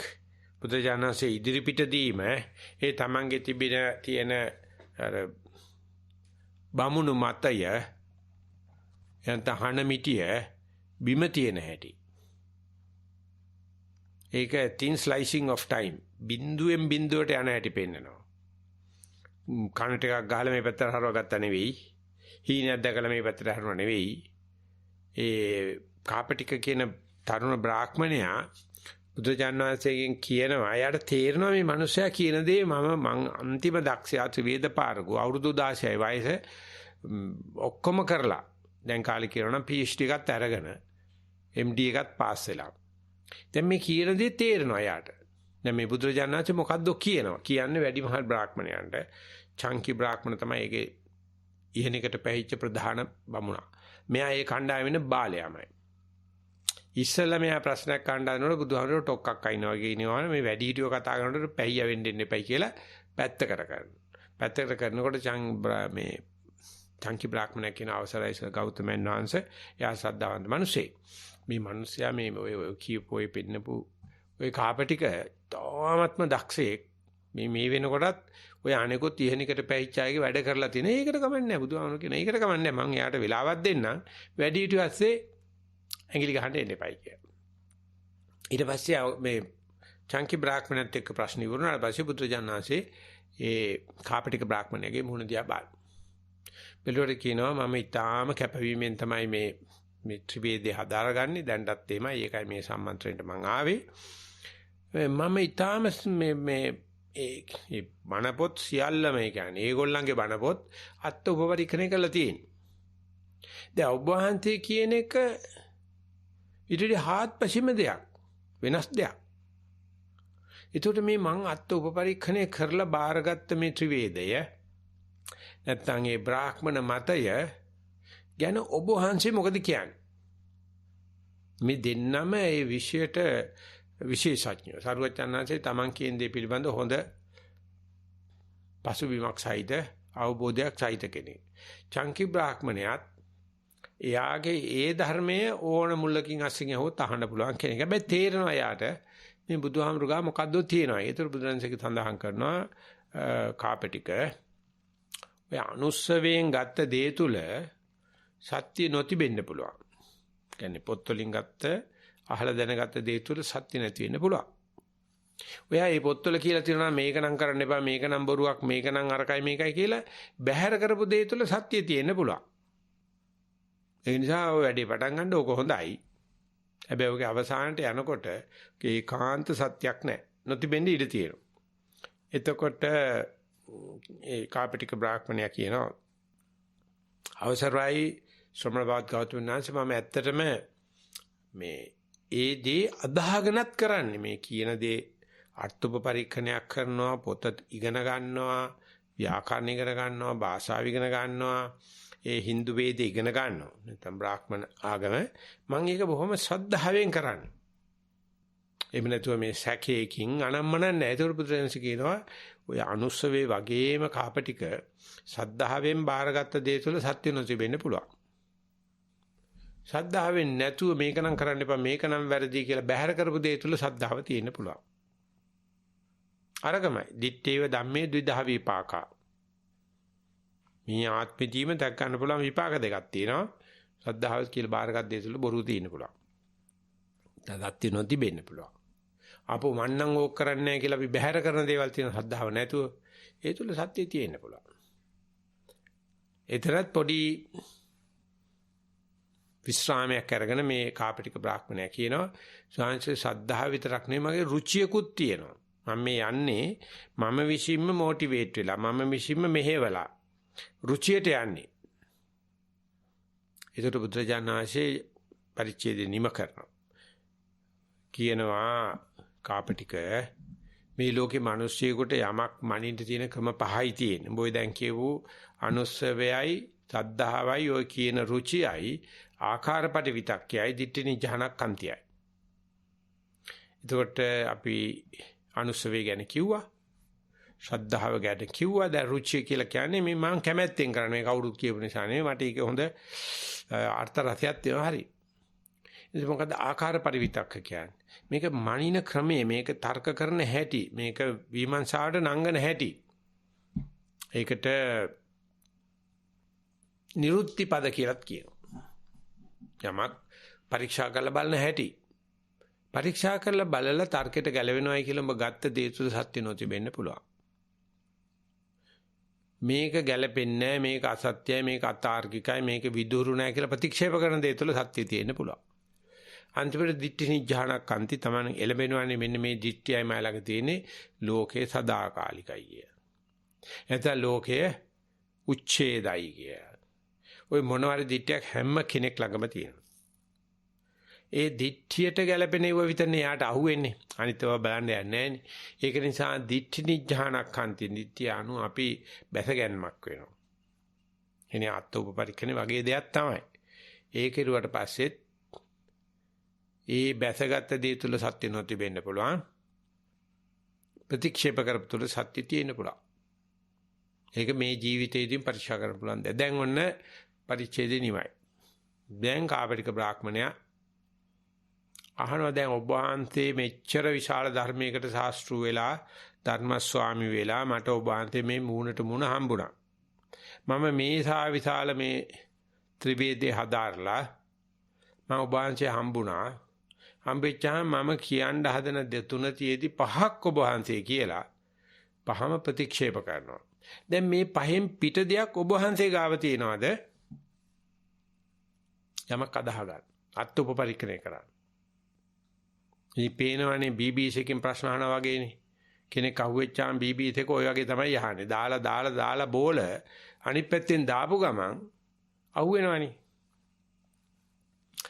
බුදුජානනාංශේ ඉදිරිපිට දීම ඒ තමන්ගේ තියෙන අර බමුණු මතය යන්ත හන මිටිය බිම තියෙන හැටි. ඒක thin slicing of time. බිඳුවෙන් බිඳුවට යන හැටි පෙන්නනවා. කන ටිකක් ගහලා මේ පැත්තට හරවගත්තා නෙවෙයි. හීනයක් දැකලා මේ පැත්තට හරවන නෙවෙයි. ඒ කාපටික කියන තරුණ බ්‍රාහ්මණයා බුදුජාණන් වහන්සේගෙන් කියනවා එයාට තේරෙනවා මේ මිනිස්සයා කියන දේ මම අන්තිම දක්ෂයා ත්‍රිවේද පාරගු අවුරුදු 16යි වයස ඔක්කොම කරලා දැන් කාලේ කියනවා PhD එකත් අරගෙන MD එකත් පාස් වෙලා දැන් මේ කියන දේ තේරෙනවා එයාට දැන් මේ බුදුජාණන් වහන්සේ මොකද්ද කියනවා කියන්නේ වැඩිමහල් බ්‍රාහ්මණයන්ට චංකි බ්‍රාහ්මණ තමයි ඒකේ ඉහෙනකට පැහිච්ච ප්‍රධාන බමුණා මෙයා ඒ කණ්ඩායමේ බාලයාමයි ඉස්සෙල්ලා මෙයා ප්‍රශ්නයක් කණ්ඩායමනොට බුදුහාමුදුරුවෝ ටොක්ක්ක් අයින්නවා කියනවා මේ වැඩි හිටියෝ කතා කරනකොට පැහිය වෙන්න දෙන්න එපයි කියලා පැත්තකට කරනවා. පැත්තකට කරනකොට මේ චංකි බ්‍රාහ්මණය කියන අවසරයි ගෞතමයන් වහන්සේ එයා ශ්‍රද්ධාවන්ත මිනිසෙක්. මේ මිනිසයා මේ ඔය කියපෝයි පින්නපු ඔය කාපටික තාමත්ම දක්ෂයෙක්. මේ වෙනකොටත් ඔය අනෙකුත් ඉහෙනිකට පැහිච්ච අයගේ වැඩ කරලා තියෙන. ඒකට කමන්නේ නැහැ බුදුහාමුදුරුවෝ කියන. ඒකට කමන්නේ නැහැ. මං එයාට වෙලාවක් දෙන්නම්. වැඩි හිටියෝ ඇස්සේ ඇඟිලි ගහන්න එන්න එපයි කියලා. ඊට පස්සේ මේ චංකි බ්‍රාහ්මණයත් එක්ක ප්‍රශ්න ඉවරුනාට පස්සේ බුදුජානනාංශේ ඒ කාපටික බ්‍රාහ්මණයගේ මුහුණ දිහා බලන. බෙලුවට කියනවා මම ඊටාම කැපවීමෙන් තමයි මේ ත්‍රිවේදේ හදාරගන්නේ. දැන්ටත් එමය. ඒකයි මේ සම්මන්ත්‍රණයට මම ආවේ. මම ඊටාම මේ බණපොත් සියල්ලම ඒ කියන්නේ ඒගොල්ලන්ගේ බණපොත් අත් උපපරික්ෂණය කරලා තියෙනවා. දැන් ඔබ වහන්සේ කියන එක ඊටදී හාත්පසින්ම දෙයක් වෙනස් දෙයක්. ඒකට මේ මං අත් උපපරීක්ෂණය කරලා බාරගත්ත මේ ත්‍රිවේදය නැත්නම් ඒ බ්‍රාහ්මණ මතය ගැන ඔබ වහන්සේ මොකද කියන්නේ? මේ දෙන්නම ඒ විෂයට විශේෂඥයෝ. සරුවචනාංශේ Taman කියන දේ පිළිබඳ හොඳ පසුබිමක් සහිත අවබෝධයක් සහිත කෙනෙක්. චංකි බ්‍රාහ්මණයාත් එයාගේ ඒ ධර්මයේ ඕන මුල්ලකින් අස්සින් යහොත් අහන්න පුළුවන් කෙනෙක්. හැබැයි තේරෙනවා එයාට මේ බුදුහාමුදුරුගා මොකද්ද තියෙනවා. ඒතර බුදුරජාණන්සේ සඳහන් කරනවා කාපටික ඔය අනුස්සවයෙන් ගත්ත දේ තුල සත්‍ය නොතිබෙන්න පුළුවන්. කියන්නේ පොත් වලින් ගත්ත අහලා දැනගත්ත දේ තුල සත්‍ය නැති වෙන්න පුළුවන්. ඔයා මේ පොත්වල කියලා තියෙනවා මේක නම් කරන්න එපා මේක නම් බොරුවක් මේක නම් අරකයි මේකයි කියලා බැහැර කරපු දේ තුල සත්‍ය තියෙන්න පුළුවන්. ඒ නිසා ඔය වැඩේ පටන් ගන්න ඕක හොඳයි. හැබැයි ඔගේ අවසානට යනකොට ඒකාන්ත සත්‍යක් නැහැ. නොතිබෙන්න ඉඩ තියෙනවා. එතකොට ඒ කාපටික බ්‍රාහ්මණයා කියනවා අවසරයි ශ්‍රමණවත් ගෞතමයන් වහන්සේ මම ඇත්තටම මේ ඒ දේ අදාහගෙනත් කරන්නේ මේ කියන දේ අර්ථුප පරීක්ෂණයක් කරනවා පොත ඉගෙන ගන්නවා ව්‍යාකරණ ඉගෙන ගන්නවා භාෂාව ඉගෙන ගන්නවා ඒ Hindu වේද ඉගෙන ගන්නවා නැත්නම් බ්‍රාහ්මණ ආගම මම ඒක බොහොම ශ්‍රද්ධාවෙන් කරන්නේ එහෙම නැතුව මේ සැකේකින් අනම්මන නැහැ ඒක බුදුරජාණන් කියනවා ඔය අනුස්සවේ වගේම කාපටික ශ්‍රද්ධාවෙන් බාරගත්ත දේ තුළ සත්‍ය නොතිබෙන්න පුළුවන් ශ්‍රද්ධාවෙන් නැතුව මේක නම් කරන්න එපා මේක නම් වැරදි කියලා බැහැර කරපු දේ තුළ ශ්‍රද්ධාව තියෙන්න පුළුවන් අරගමයි දිත්තේව ධම්මේ ද්විධා විපාකා මේ ආත්මෙදීම දැක් ගන්න පුළුවන් විපාක දෙකක් තියෙනවා ශ්‍රද්ධාව කියලා බාරගත් දේ තුළ බොරු තියෙන්න පුළුවන් සත්‍ය නොතිබෙන්න පුළුවන් අපෝ මන්නම් ඕක කරන්නේ නැහැ කියලා අපි බැහැර කරන දේවල් තියෙන ශ්‍රද්ධාව නැතුව ඒ තුළ සත්‍ය තියෙන්න පුළුවන් ඒතරත් පොඩි විශ්‍රාමයක් අරගෙන මේ කාපටික බ්‍රාහ්මණයා කියනවා ස්වාමීන් ශ්‍රද්ධාව විතරක් නෙවෙයි මගේ රුචියකුත් තියෙනවා මම මේ යන්නේ මම විශ්ින්ම මොටිවේට් වෙලා මම විශ්ින්ම මෙහෙवला රුචියට යන්නේ ඒකට බුදුරජාණන්සේ පරිච්ඡේදෙ නිම කරනවා කියනවා කාපටික මේ ලෝකේ මිනිස්සුයෙකුට යමක් මනින්න තියෙන ක්‍රම පහයි තියෙන. උඹ දැන් කියවෝ අනුස්සවයයි, සද්ධාවයි, ඔය කියන රුචියයි, ආකාරපටි විතක්කයයි, දිට්ඨිනි ජහනක්ඛන්තියයි. එතකොට අපි අනුස්සවය ගැන කිව්වා. ශ්‍රද්ධාව ගැන කිව්වා. දැන් රුචිය කියලා කියන්නේ මේ මම කැමැත්තෙන් කරන්නේ කවුරුත් කියපු නිසා නෙවෙයි. මට ඒක හොඳ අර්ථ රසයක් තියෙනවා හරි. ඉතින් මොකද ආකාර පරිවිතක්ක කියන්නේ? මේක මනින ක්‍රමයේ මේක තර්ක කරන හැටි මේක විමර්ශාවට නංගන හැටි ඒකට නිරුත්ති පද කියලාත් කියනවා යමක් පරීක්ෂා කරලා බලන හැටි පරීක්ෂා කරලා බලලා තර්කයට ගැලවෙනවයි කියලා ඔබ ගත්ත දේ තුළ සත්‍ය නොතිබෙන්න පුළුවන් මේක ගැළපෙන්නේ නැහැ, මේක අසත්‍යයි, මේක අතාර්කිකයි, මේක විදුරු නැහැ කියලා ප්‍රතික්ෂේප කරන දේ තුළ සත්‍ය තියෙන්න පුළුවන්. අන්තිමට දිට්ඨි නිජ්ජානක් අන්ති තමයි එළබෙනවනේ මෙන්න මේ දිට්ඨියයි මයි ළඟ තියෙන්නේ ලෝකේ සදාකාලිකයි කිය. එතන ලෝකයේ උච්ඡේදයි කිය. ওই මොනවාරි දිට්ඨියක් හැම කෙනෙක් ළඟම තියෙනවා. ඒ දිට්ඨියට ගැළපෙන ඒවා විතරනේ යාට අහුවෙන්නේ. අනිත් ඒවා බලන්න යන්නේ නැහනේ. ඒක නිසා දිට්ඨි නිජ්ජානක් අන්ති දිට්ඨිය අනු අපි බැසගැන්මක් වෙනවා. එනේ අත්ෝපපරික්ෂණේ වගේ දෙයක් තමයි. ඒක ඉරුවට පස්සෙත් ඒ බැසගත් දේ තුල සත්‍ය නොතිබෙන්න පුළුවන්. ප්‍රතික්ෂේප කරපු තුල සත්‍ය තියෙන්න පුළුවන්. ඒක මේ ජීවිතේදීම පරික්ෂා කරන්න පුළුවන්. දැන් ඔන්න පරිච්ඡේදේ නිමයි. දැන් කාපටික බ්‍රාහ්මණයා අහනවා දැන් ඔබ වහන්සේ මෙච්චර විශාල ධර්මයකට ශාස්ත්‍රු වෙලා ධර්මස්වාමි වෙලා මට ඔබ වහන්සේ මේ මූණට මූණ හම්බුණා. මම මේ විශාල මේ ත්‍රිවේදේ හදාarලා මම ඔබ වහන්සේ හම්බුණා. හම්බෙච්චාම මම කියන්න හදන තුන තියේදී පහක් ඔබ වහන්සේ කියලා පහම ප්‍රතික්ෂේප කරනවා. දැන් මේ පහෙන් පිට දෙයක් ඔබ වහන්සේ ගාව තියනවාද? යමක් අදාහ ගන්න. අත්උපපරික්ෂණය කරන්න. මේ පේනවනේ BBC එකකින් ප්‍රශ්න අහනවා වගේනේ. කෙනෙක් අහුවෙච්චාම BBC එක ඔය වගේ තමයි අහන්නේ. දාලා බෝල අනිත් පැත්තෙන් දාපු ගමන් අහුවෙනවනේ.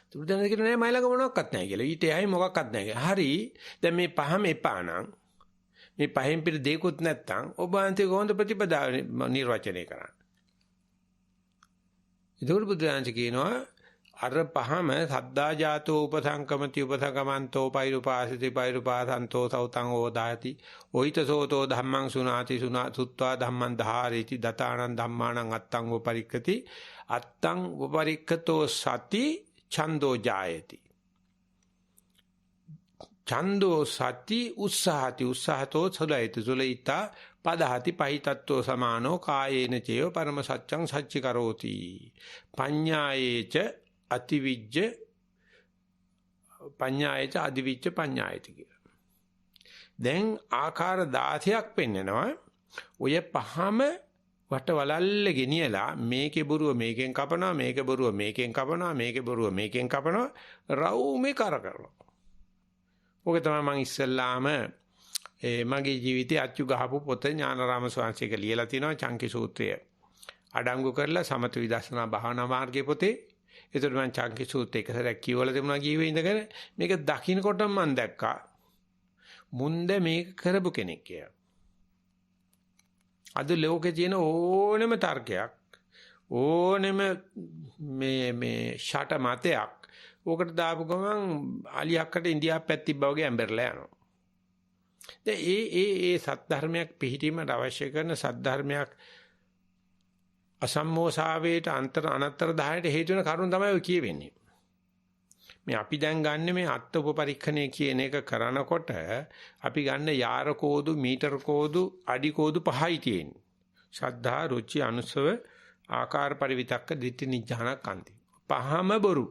තුරුදැන කියන නෑ මයිලක මොනවත් නැහැ කියලා. ඊට එහායි මොකක්වත් නැහැ කියලා. හරි. දැන් මේ පහම එපා නම් මේ පහෙන් පිට දෙයක්වත් නැත්තම් ඔබ අන්තිම කොහොමද ප්‍රතිපදාව නිර්වචනය කරන්නේ? ඒක බුදුරජාණන් කියනවා අර පහම සද්දා ජාතෝ උපසංකමති උපසංකමන්තෝ පෛරුපාසිති පෛරුපාසන්තෝ සෞතං ඕදාති ඔයිතසෝතෝ ධම්මං සුනාති සුත්වා ධම්මං ධාරේති දතානං ධම්මානං අත්තං උපරික්කති අත්තං උපරික්කතෝ සති ඡන්தோ ජායති ඡන්தோ සති උස්සහති උස්සහතෝ සුලයිති සුලයිතා පදහති පහිතත්වෝ සමානෝ කායේන චේව පරම සත්‍යං සච්චි කරෝති පඤ්ඤායේච අතිවිජ්ජ පඤ්ඤායේච අදිවිජ්ජ පඤ්ඤායති කියලා. දැන් ආකාර 16ක් පෙන්නනවා. ඔය පහම වට වලල්ල ගෙනියලා මේකේ බොරුව මේකෙන් කපනවා, මේකේ බොරුව මේකෙන් කපනවා, මේකේ බොරුව මේකෙන් කපනවා, රවුමේ කර කරනවා. ඔක තමයි මම ඉස්සල්ලාම මගේ ජීවිතයේ අච්චු ගහපු පොත ඥානාරාම ස්වාමීන් වහන්සේ ලියලා තිනවා චංකි සූත්‍රය. අඩංගු කරලා සමත විදර්ශනා භාවනා මාර්ගයේ පොතේ. ඒතර මම චංකි සූත්‍රය එක සැරයක් කියවලා තිබුණා ජීවේ ඉඳගෙන මේක දකින්නකොටම මම දැක්කා මුන්ද මේක කරපු කෙනෙක් කියලා. අද ලෝකේ තියෙන ඕනෙම තර්කයක් ඕනෙම මේ ෂට මතයක් ඕකට දාපු ගමන් අලියක්කට ඉන්දියාප් පැත්තිබ්බා වගේ ඇඹරලා යනවා. දැන් ඒ සත්‍ය පිළිහිටීමට අවශ්‍ය කරන සද්ධර්මයක් අසම්මෝසාවේට අනත්තර 10ට හේතු වෙන කරුණු තමයි ඔය කියවෙන්නේ. මේ අපි දැන් ගන්න මේ අත්ත උපපරීක්ෂණය කියන එක කරනකොට අපි ගන්න යාර කෝදු මීටර කෝදු අඩි කෝදු 5යි තියෙන්නේ. ශ්‍රද්ධා රුචි අනුසව ආකාර පරිවිතක්ක දිට්ඨි නිජ්ජානක් අන්ති. පහම බොරු.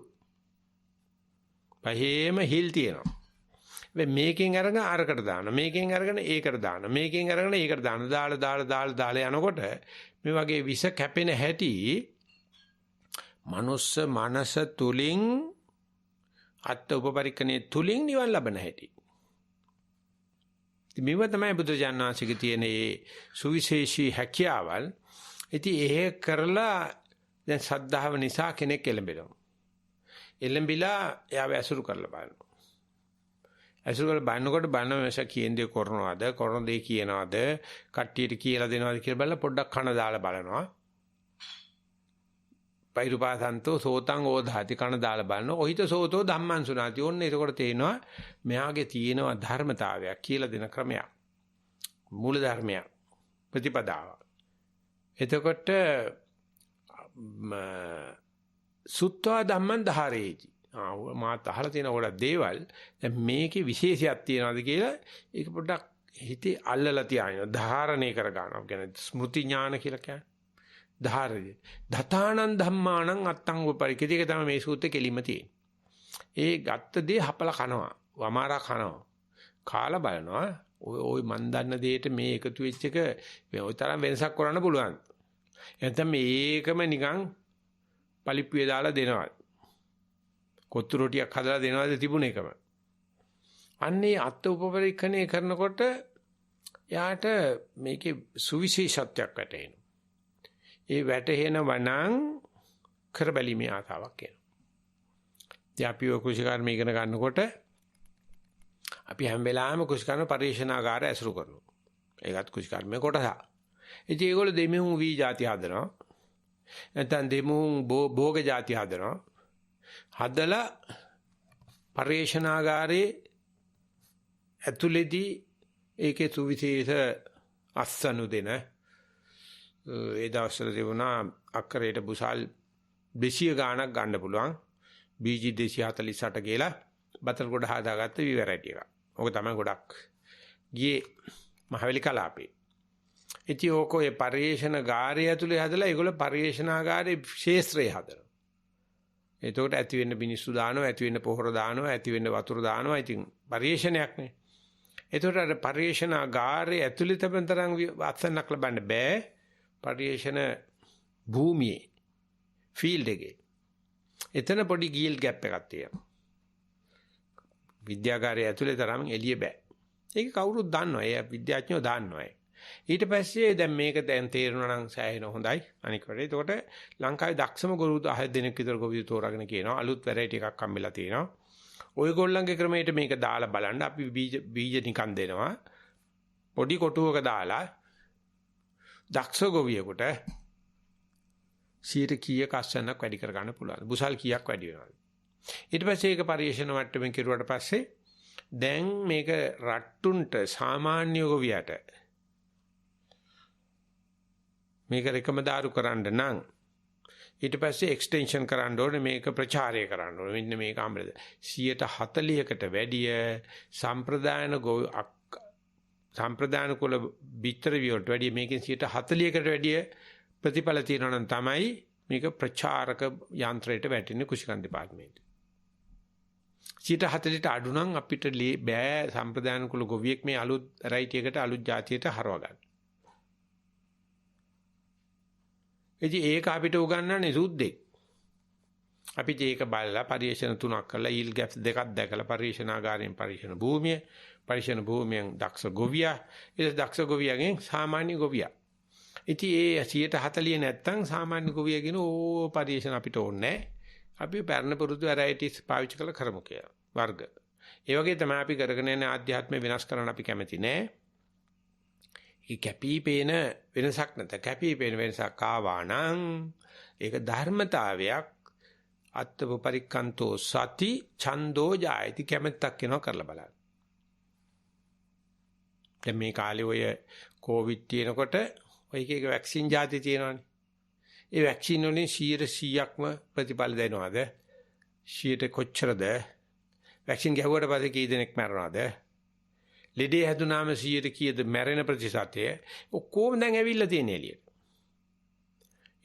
පහේම හිල් තියෙනවා. මේකෙන් අරගෙන අරකට දාන මේකෙන් අරගෙන ඒකට දාන මේකෙන් අරගෙන ඒකට දාන දාලා යනකොට මේ වගේ විස කැපෙන හැටි මනුස්ස මනස තුලින් අත්ත උපපරික්ෂණේ තුලින් නිවන් ලබන හැටි. ඉතින් මේව තමයි බුදුරජාණන් වහන්සේගේ තියෙන ඒ සුවිශේෂී හැකියාවල්. ඉතින් එහෙ කරලා දැන් ශ්‍රද්ධාව නිසා කෙනෙක් එළඹෙනවා. එළඹිලා එයාව ඇසුරු කරලා බලනවා. ඇසුරු කරලා බලනකොට බණවැස කියන්නේ කරනවද කරන දේ කියනවද කට්ටියට කියලා දෙනවද කියලා බලලා පොඩ්ඩක් කන දාලා බලනවා. පෛරුපාසන්තෝ සෝතං ඕධාති කන දාලා බලනවා. ඔහිත සෝතෝ ධම්මං සුනාති. ඔන්න ඒකට තේනවා මෙයාගේ තියෙනවා ධර්මතාවයක් කියලා දෙන ක්‍රමයක්. මූල ධර්මයක් ප්‍රතිපදාව. එතකොට සුත්වා ධම්මං ධාරේති. මාත් අහලා තියෙන ගොඩක් දේවල් දැන් මේකේ විශේෂයක් තියනවාද කියලා ඒක පොඩ්ඩක් හිතේ අල්ලලා තියාගෙන ධාරණය කර ගන්නවා. කියන්නේ ස්මෘති ඥාන කියලා කියන්නේ. ධාරය. දතානං ධම්මානං අත්තං උපරික්ඛිත. ඒක තමයි මේ සූත්‍රයේ කෙලින්ම තියෙන්නේ. ඒ ගත්ත දේ හපලා කනවා. වමාරා කනවා. කාලා බලනවා. ওই මන් දන්න දෙයට මේ එකතු වෙච්ච එක ওই තරම් වෙනසක් කරන්න පුළුවන්. එතන මේකම නිකන් පලිප්පුවේ දාලා දෙනවා. කොත්තු රොටියක් හදලා දෙනවාද තිබුණ එකම. අන්නේ අත් උපපරීක්ෂණය කරනකොට යාට මේකේ සුවිශේෂත්වයක් වැටෙනවා. ඒ වැටෙනවා නම් කරබැලීමේ ආසාවක් එනවා. ඉතින් අපි ඔය කුෂිකාර්ම ඉගෙන ගන්නකොට අපි හැම වෙලාවෙම කුෂිකාර්ම පරිශනාගාරය ඇසුරු කරනවා. ඒකත් කුෂිකාර්මයේ කොටසක්. ඉතින් ඒගොල්ලෝ දෙමුන් වී જાති හදනවා. නැත්නම් දෙමුන් භෝග જાති හදනවා. හදලා පරිශනාගාරයේ ඇතුළේදී ඒකේ සුවිශේෂ අස්සනු දෙන ඒ දවස්වල තිබුණා අක්කරයට බුසල් 200 ගාණක් ගන්න පුළුවන් BG 248 කියලා බතල් කොට හදාගත්ත විවරටි එක. ඕක තමයි ගොඩක් ගියේ මහවැලි කලාපේ. ඉතින් ඕකේ පරිශනාගාරය ඇතුලේ හදලා ඒගොල්ලෝ පරිශනාගාරයේ ශේෂ්ත්‍රය හදනවා. එතකොට ඇති වෙන්න මිනිස්සු දානවා, ඇති වෙන්න පොහොර දානවා, ඇති වෙන්න වතුර දානවා. ඉතින් පරිශනාවක් නේ. එතකොට අර පරිශනාගාරයේ ඇතුළේ තිබෙන තරම් අත්සන්නක් ලබන්න බෑ. පරිශන භූමියේ ෆීල්ඩ් එකේ. එතන පොඩි ගීල් ગેප් එකක් තියෙනවා. විද්‍යාගාරයේ ඇතුළේ තරම් එළිය බෑ. ඒක කවුරුත් දන්නවා. ඒ විද්‍යාඥයෝ දන්නවා. ඊට පස්සේ දැන් මේක දැන් තේරුණා නම් සෑහෙන හොඳයි. අනික වැඩේ. එතකොට ලංකාවේ දක්ෂම ගුරු 10 දෙනෙක් විතර ගොවියෝ තෝරාගෙන කියනවා. අලුත් වැරයිටි එකක් හම්බෙලා තියෙනවා. ඔයගොල්ලන්ගේ ක්‍රමයට මේක දාලා බලන්න. අපි බීජ නිකන් දෙනවා. පොඩි කොටුවක දාලා දක්ෂ ගොවියෙකුට 100 කීයක අස්සන්නක් වැඩි කර ගන්න පුළුවන්. බුසල් කීයක් වැඩි වෙනවද? ඊට පස්සේ ඒක පරිශන මට්ටමින් කෙරුවට පස්සේ දැන් මේක රට්ටුන්ට සාමාන්‍ය ගොවියට මේක රෙකමදාරු කරන්න නම් ඊට පස්සේ එක්ස්ටෙන්ෂන් කරන්න ඕනේ මේක ප්‍රචාරය කරන්න ඕනේ. මෙන්න මේක අම්බලද 140කට වැඩිය සම්ප්‍රදාන කුල බිත්තර විවලට වැඩිය මේකෙන් 140කට වැඩිය ප්‍රතිඵල තියෙනවා නම් තමයි මේක ප්‍රචාරක යන්ත්‍රයට වැටෙන්නේ කුෂිකන් දෙපාර්තමේන්තුවේ. 140ට අඩු නම් අපිට බෑ සම්ප්‍රදාන කුල ගොවියෙක් මේ අලුත් රයිට් එකට අලුත් જાතියට හරව ගන්න. ඉතින් ඒක අපිට උගන්වන්නේ සුද්දෙක්. අපි ඒක බලලා පරිශන 3ක් කරලා ඊල් ગેප්ස් 2ක් දැකලා පරිශනාගාරයෙන් පරිශන භූමියෙන් දක්ෂ ගොවියා ඊට දක්ෂ ගොවියාගෙන් සාමාන්‍ය ගොවියා. ඉතින් ඒ 140 නැත්තම් සාමාන්‍ය ගොවියාගෙන ඕ පරිශන අපිට ඕනේ නැහැ. අපි පැරණ පුරුදු වැරයිටිස් පාවිච්චි කරලා කරමු කියලා වර්ග. ඒ වගේ තමයි අපි කරගෙන යන ආධ්‍යාත්මය වෙනස් කරන්න අපි කැමති නැහැ. ඒ කැපිපේන වෙනසක් නැත. කැපිපේන වෙනසක් ආවා නම් ඒක ධර්මතාවයක්. අත්තව පරික්කන්තෝ සති ඡන්தோ ජායති කැමැත්තක් වෙනවා කරලා බලන්න. දැන් මේ කාලේ ඔය කොවිඩ් තියෙනකොට ඔය එක වැක්සින් જાති තියෙනවානේ. ඒ වැක්සින් වලින් 100%ක්ම ප්‍රතිඵල දෙනවද? 100ට කොච්චරද? වැක්සින් ගැහුවට පස්සේ කී දෙනෙක් මැරෙනවද? ලෙඩේ හැදුනාම 100ට කීයද මැරෙන ප්‍රතිශතය? ඔක්කොම දැන් ඇවිල්ලා තියෙන එළියට.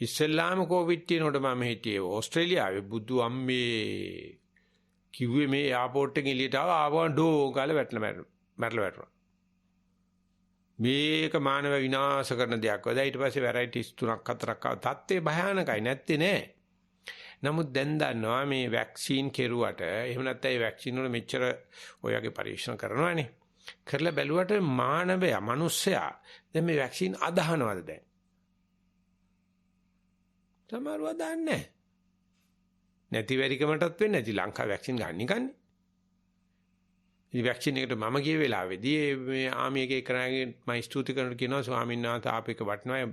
ඉස්ලාම කොවිඩ් තියෙනකොට මම හිටියේ ඕස්ට්‍රේලියාවේ බුදු අම්මේ කිව්වේ මේ එයාපෝට් එකේ එළියට ආවම ඩෝ ගාලා මැරලා මේක මානව විනාශ කරන දෙයක් වද ඊට පස්සේ වැරයිටිස් 3ක් 4ක් ආව තත්ත්වේ භයානකයි නැත්තේ නෑ. නමුත් දැන් දන්නවා මේ වැක්සින් කෙරුවට එහෙම නැත්නම් ඒ වැක්සින් වල මෙච්චර ඔයගේ පරීක්ෂණ කරනවානේ. කරලා බැලුවට මානවයා මිනිස්සයා දැන් මේ වැක්සින් අදහනවද දැන්? සමහරව දාන්නේ නැති වෙරිකමටත් වෙන්නේ නැති ලංකාවේ වැක්සින් ගන්න කන්නේ. ඉතින් වැක්සින් එකට මම ගිය වෙලාවේදී මේ ආමි එකේ කරාගෙන මම ස්තුති කරනවා කියනවා ස්වාමීන් වහන්සේ ආපේක වටනවා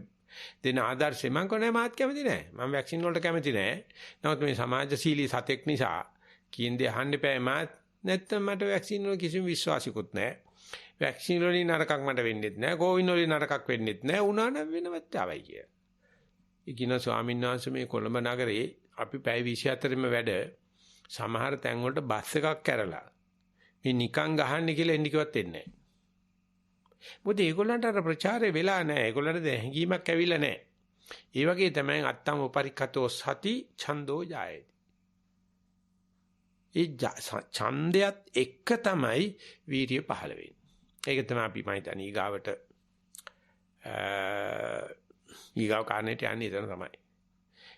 දෙන ආදර්ශය මම කොහොනේ මාත් කැමති නැහැ. මම වැක්සින් වලට කැමති නැහැ. නමුත් මේ සමාජශීලී සතෙක් නිසා කියන දේ අහන්න එපා මාත් නැත්තම් මට වැක්සින් වල කිසිම විශ්වාසිකුත් නැහැ. වැක්සින් වලින් නරකක් මට වෙන්නෙත් නැහැ. කෝවින් වලින් නරකක් වෙන්නෙත් නැහැ. උනා නම් වෙනවත් ආවයි කිය. ඉකින ස්වාමීන් වහන්සේ මේ කොළඹ නගරේ අපි පැය 24ෙම වැඩ සමහර තැන් වලට බස් එකක් කරලා මේ නිකන් ගහන්නේ කියලා එන්න කිව්වත් එන්නේ නැහැ. මොකද ඒගොල්ලන්ට අර ප්‍රචාරය වෙලා නැහැ. ඒගොල්ලන්ට හැංගීමක් ඇවිල්ලා නැහැ. ඒ වගේ තමයි අත්තම් උපරික්ඛතෝ සති ඡන්தோ ජායති. ඒ ඡන්දයත් එක්ක තමයි වීරිය පහළ වෙන්නේ. ඒක තමයි අපි මම හිතන්නේ ඊගාවට ඊගාව කාරණේට යන්නේ එතන තමයි.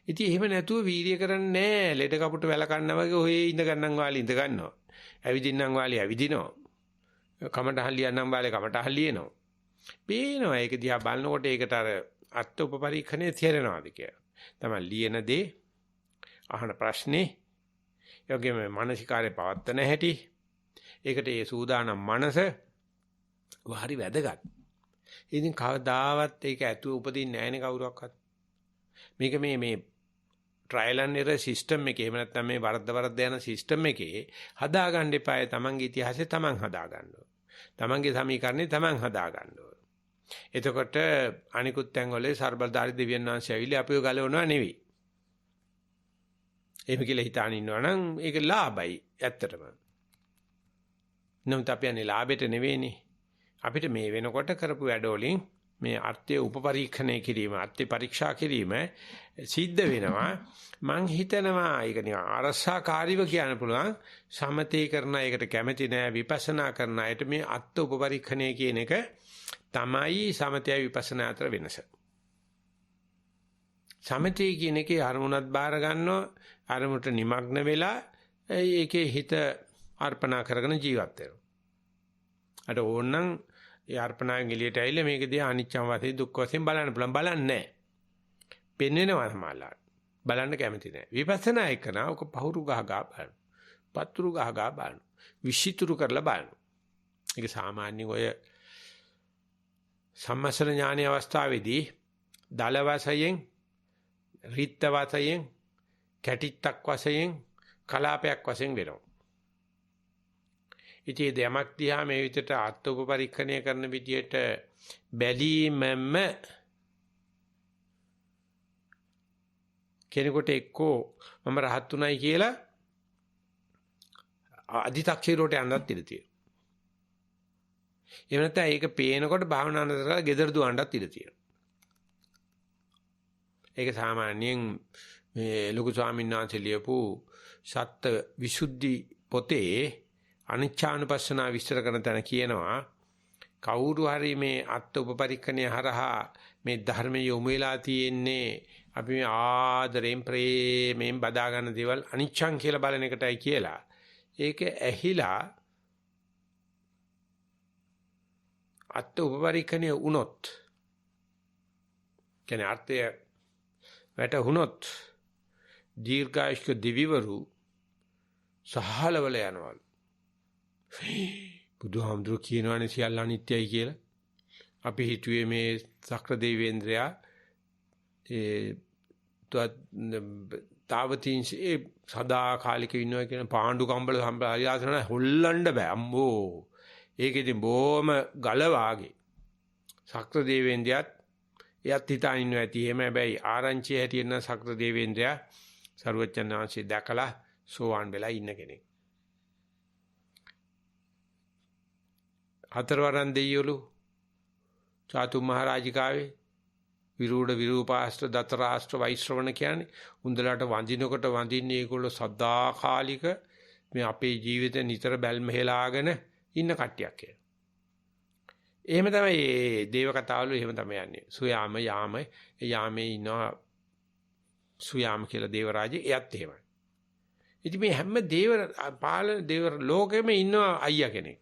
ඉතින් එහෙම නැතුව වීරිය කරන්නේ නැහැ. ලෙඩ කපුට වැල කන්නා වගේ ඔහේ ඉඳ ගන්නම් වාලේ ඉඳ ගන්නවා. ඇවිදින්නම් වාලේ ඇවිදිනවා. කමටහල් ලියන්නම් වාලේ කමටහල් ලියනවා. පේනවා ඒක දිහා බලනකොට ඒකට අර අර්ථ උපපරීක්ෂණය තේරෙනවාද කියලා. තමයි ලියන දේ අහන ප්‍රශ්නේ යෝග්‍යම මානසිකාරේ පවත්තන හැටි ඒකට ඒ සූදානම් මනස හරි වැදගත්. ඉතින් කවදාවත් ඒක ඇතුව උපදින්නේ නැහැනේ කවුරක්වත්. මේක මේ ට්‍රයිල් ඇන්ඩ් එරර් සිස්ටම් එකේ එහෙම නැත්නම් මේ වරද්ද යන සිස්ටම් එකේ හදාගන්න එපායි. තමන්ගේ ඉතිහාසය තමන් හදාගන්න ඕන. තමන්ගේ සමීකරණේ තමන් හදාගන්න ඕන. එතකොට අනිකුත් තැන්වල ਸਰබලධාරී දෙවියන් වහන්සේ ඇවිල්ලා අපිව ගලවනවා නෙවෙයි. එහෙම කියලා හිතාන ඉන්නවා නම් ඒක ලාභයි ඇත්තටම. නමුත් අපි යන්නේ ලාභෙට නෙවෙයිනේ. අපිට මේ වෙනකොට කරපු වැඩවලින් මේ අර්ථය උපපරීක්ෂණය කිරීම, අර්ථය පරීක්ෂා කිරීම සිද්ධ වෙනවා. මං හිතනවා ඒක නිකන් අරසාකාරීව කියන්න පුළුවන්. සමතේ කරන එකට කැමති නෑ, විපස්සනා කරන අයට මේ අර්ථ උපපරීක්ෂණය කියන එක තමයි සමතයයි විපස්සනා අතර වෙනස. සමතේ කියන එකේ අරමුණත් බාර ගන්නවා, අරමුණට නිමග්න වෙලා ඒකේ හිත අර්පණා කරගෙන ජීවත් වෙනවා. අර ඕනනම් ඒ අර්පණාවෙන් එළියට ඇවිල්ලා මේක දිහා අනිච්චම වශයෙන් දුක් වශයෙන් බලන්න පුළුවන්. බලන්නේ නැහැ. පෙන්වෙනවා සමාලාට. බලන්න කැමති නැහැ. විපස්සනා එකන ඔක පහුරු ගහ බලන. පතුරු ගහ බලන. විශ්ිතුරු කරලා බලන. ඒක සාමාන්‍යයෙන් ඔය සම්මස්න ඥානීය අවස්ථාවේදී දල වශයෙන්, රිත්ත වශයෙන්, කැටිත්තක් වශයෙන්, කලාපයක් වශයෙන් වෙනවා. ඉතින් දෙයක් දිහා මේ විදිහට ආත්මෝපපරීක්ෂණය කරන විදිහට බැලීමම කෙනෙකුට එක්කෝ මම රහත් උනායි කියලා අදි탁ෂීරෝට යන්නත් ඉඩ තියෙනවා. එහෙම නැත්නම් ඒක පේනකොට භාවනා කරලා gedara දුවන්නත් ඉඩ තියෙනවා. ඒක සාමාන්‍යයෙන් මේ ලොකු ස්වාමීන් වහන්සේ ලියපු සත්ත්ව විසුද්ධි පොතේ අනිච්චානුපස්සනා විස්තර කරන තැන කියනවා කවුරු හරි මේ අත්ත උපපරික්ෂණය හරහා මේ ධර්මයේ යොමු වෙලා තියෙන්නේ අපි මේ ආදරෙන් ප්‍රේමයෙන් බදා ගන්න දේවල් අනිච්චං කියලා බලන එකටයි කියලා. ඒක ඇහිලා අත්ත උපපරික්ෂණය වුණොත් කියන්නේ අර්ථය වැටුණොත් දීර්ඝායුෂ්ක දිවිවරු සහලවල යනවලු. බුදුහාමුදුරුවෝ කියනවානේ සියල්ල අනිත්‍යයි කියලා. අපි හිතුවේ මේ සක්‍ර දෙවේන්ද්‍රයා තාවතින්සේ සදාකාලික ඉන්නවා කියන පාණ්ඩු කම්බල හරියාසන හොල්ලන්න බෑ අම්බෝ. ඒක ඉතින් බොහොම ගල වාගේ. සක්‍ර දෙවේන්ද්‍රයාත් එයත් හිතා ඉන්නවා ඇති. එහෙම හැබැයි ආරංචිය හැටියට නම් සක්‍ර දෙවේන්ද්‍රයා සරුවච්චන් වහන්සේ දැකලා සෝවාන් වෙලා ඉන්න කෙනෙක්. හතරවරන් දෙයියලු චාතු මහරජිකාවේ විරූඪ විරූපාස්ත්‍ර දතරාස්ත්‍ර වෛශ්‍රවණ කියන්නේ උන්දලට වඳිනකොට වඳින්නේ ඒගොල්ලෝ සදාකාලික මේ අපේ ජීවිතේ නිතර බැල්ම හෙලාගෙන ඉන්න කට්ටියක් කියලා. එහෙම තමයි මේ දේව කතාවල එහෙම තමයි යන්නේ. සුයාම යාමේ ඉන්නවා සුයාම කියලා දේව රාජේ එයත් එහෙමයි. ඉතින් මේ හැම දේව ලෝකෙම ඉන්නවා අයියා කෙනෙක්.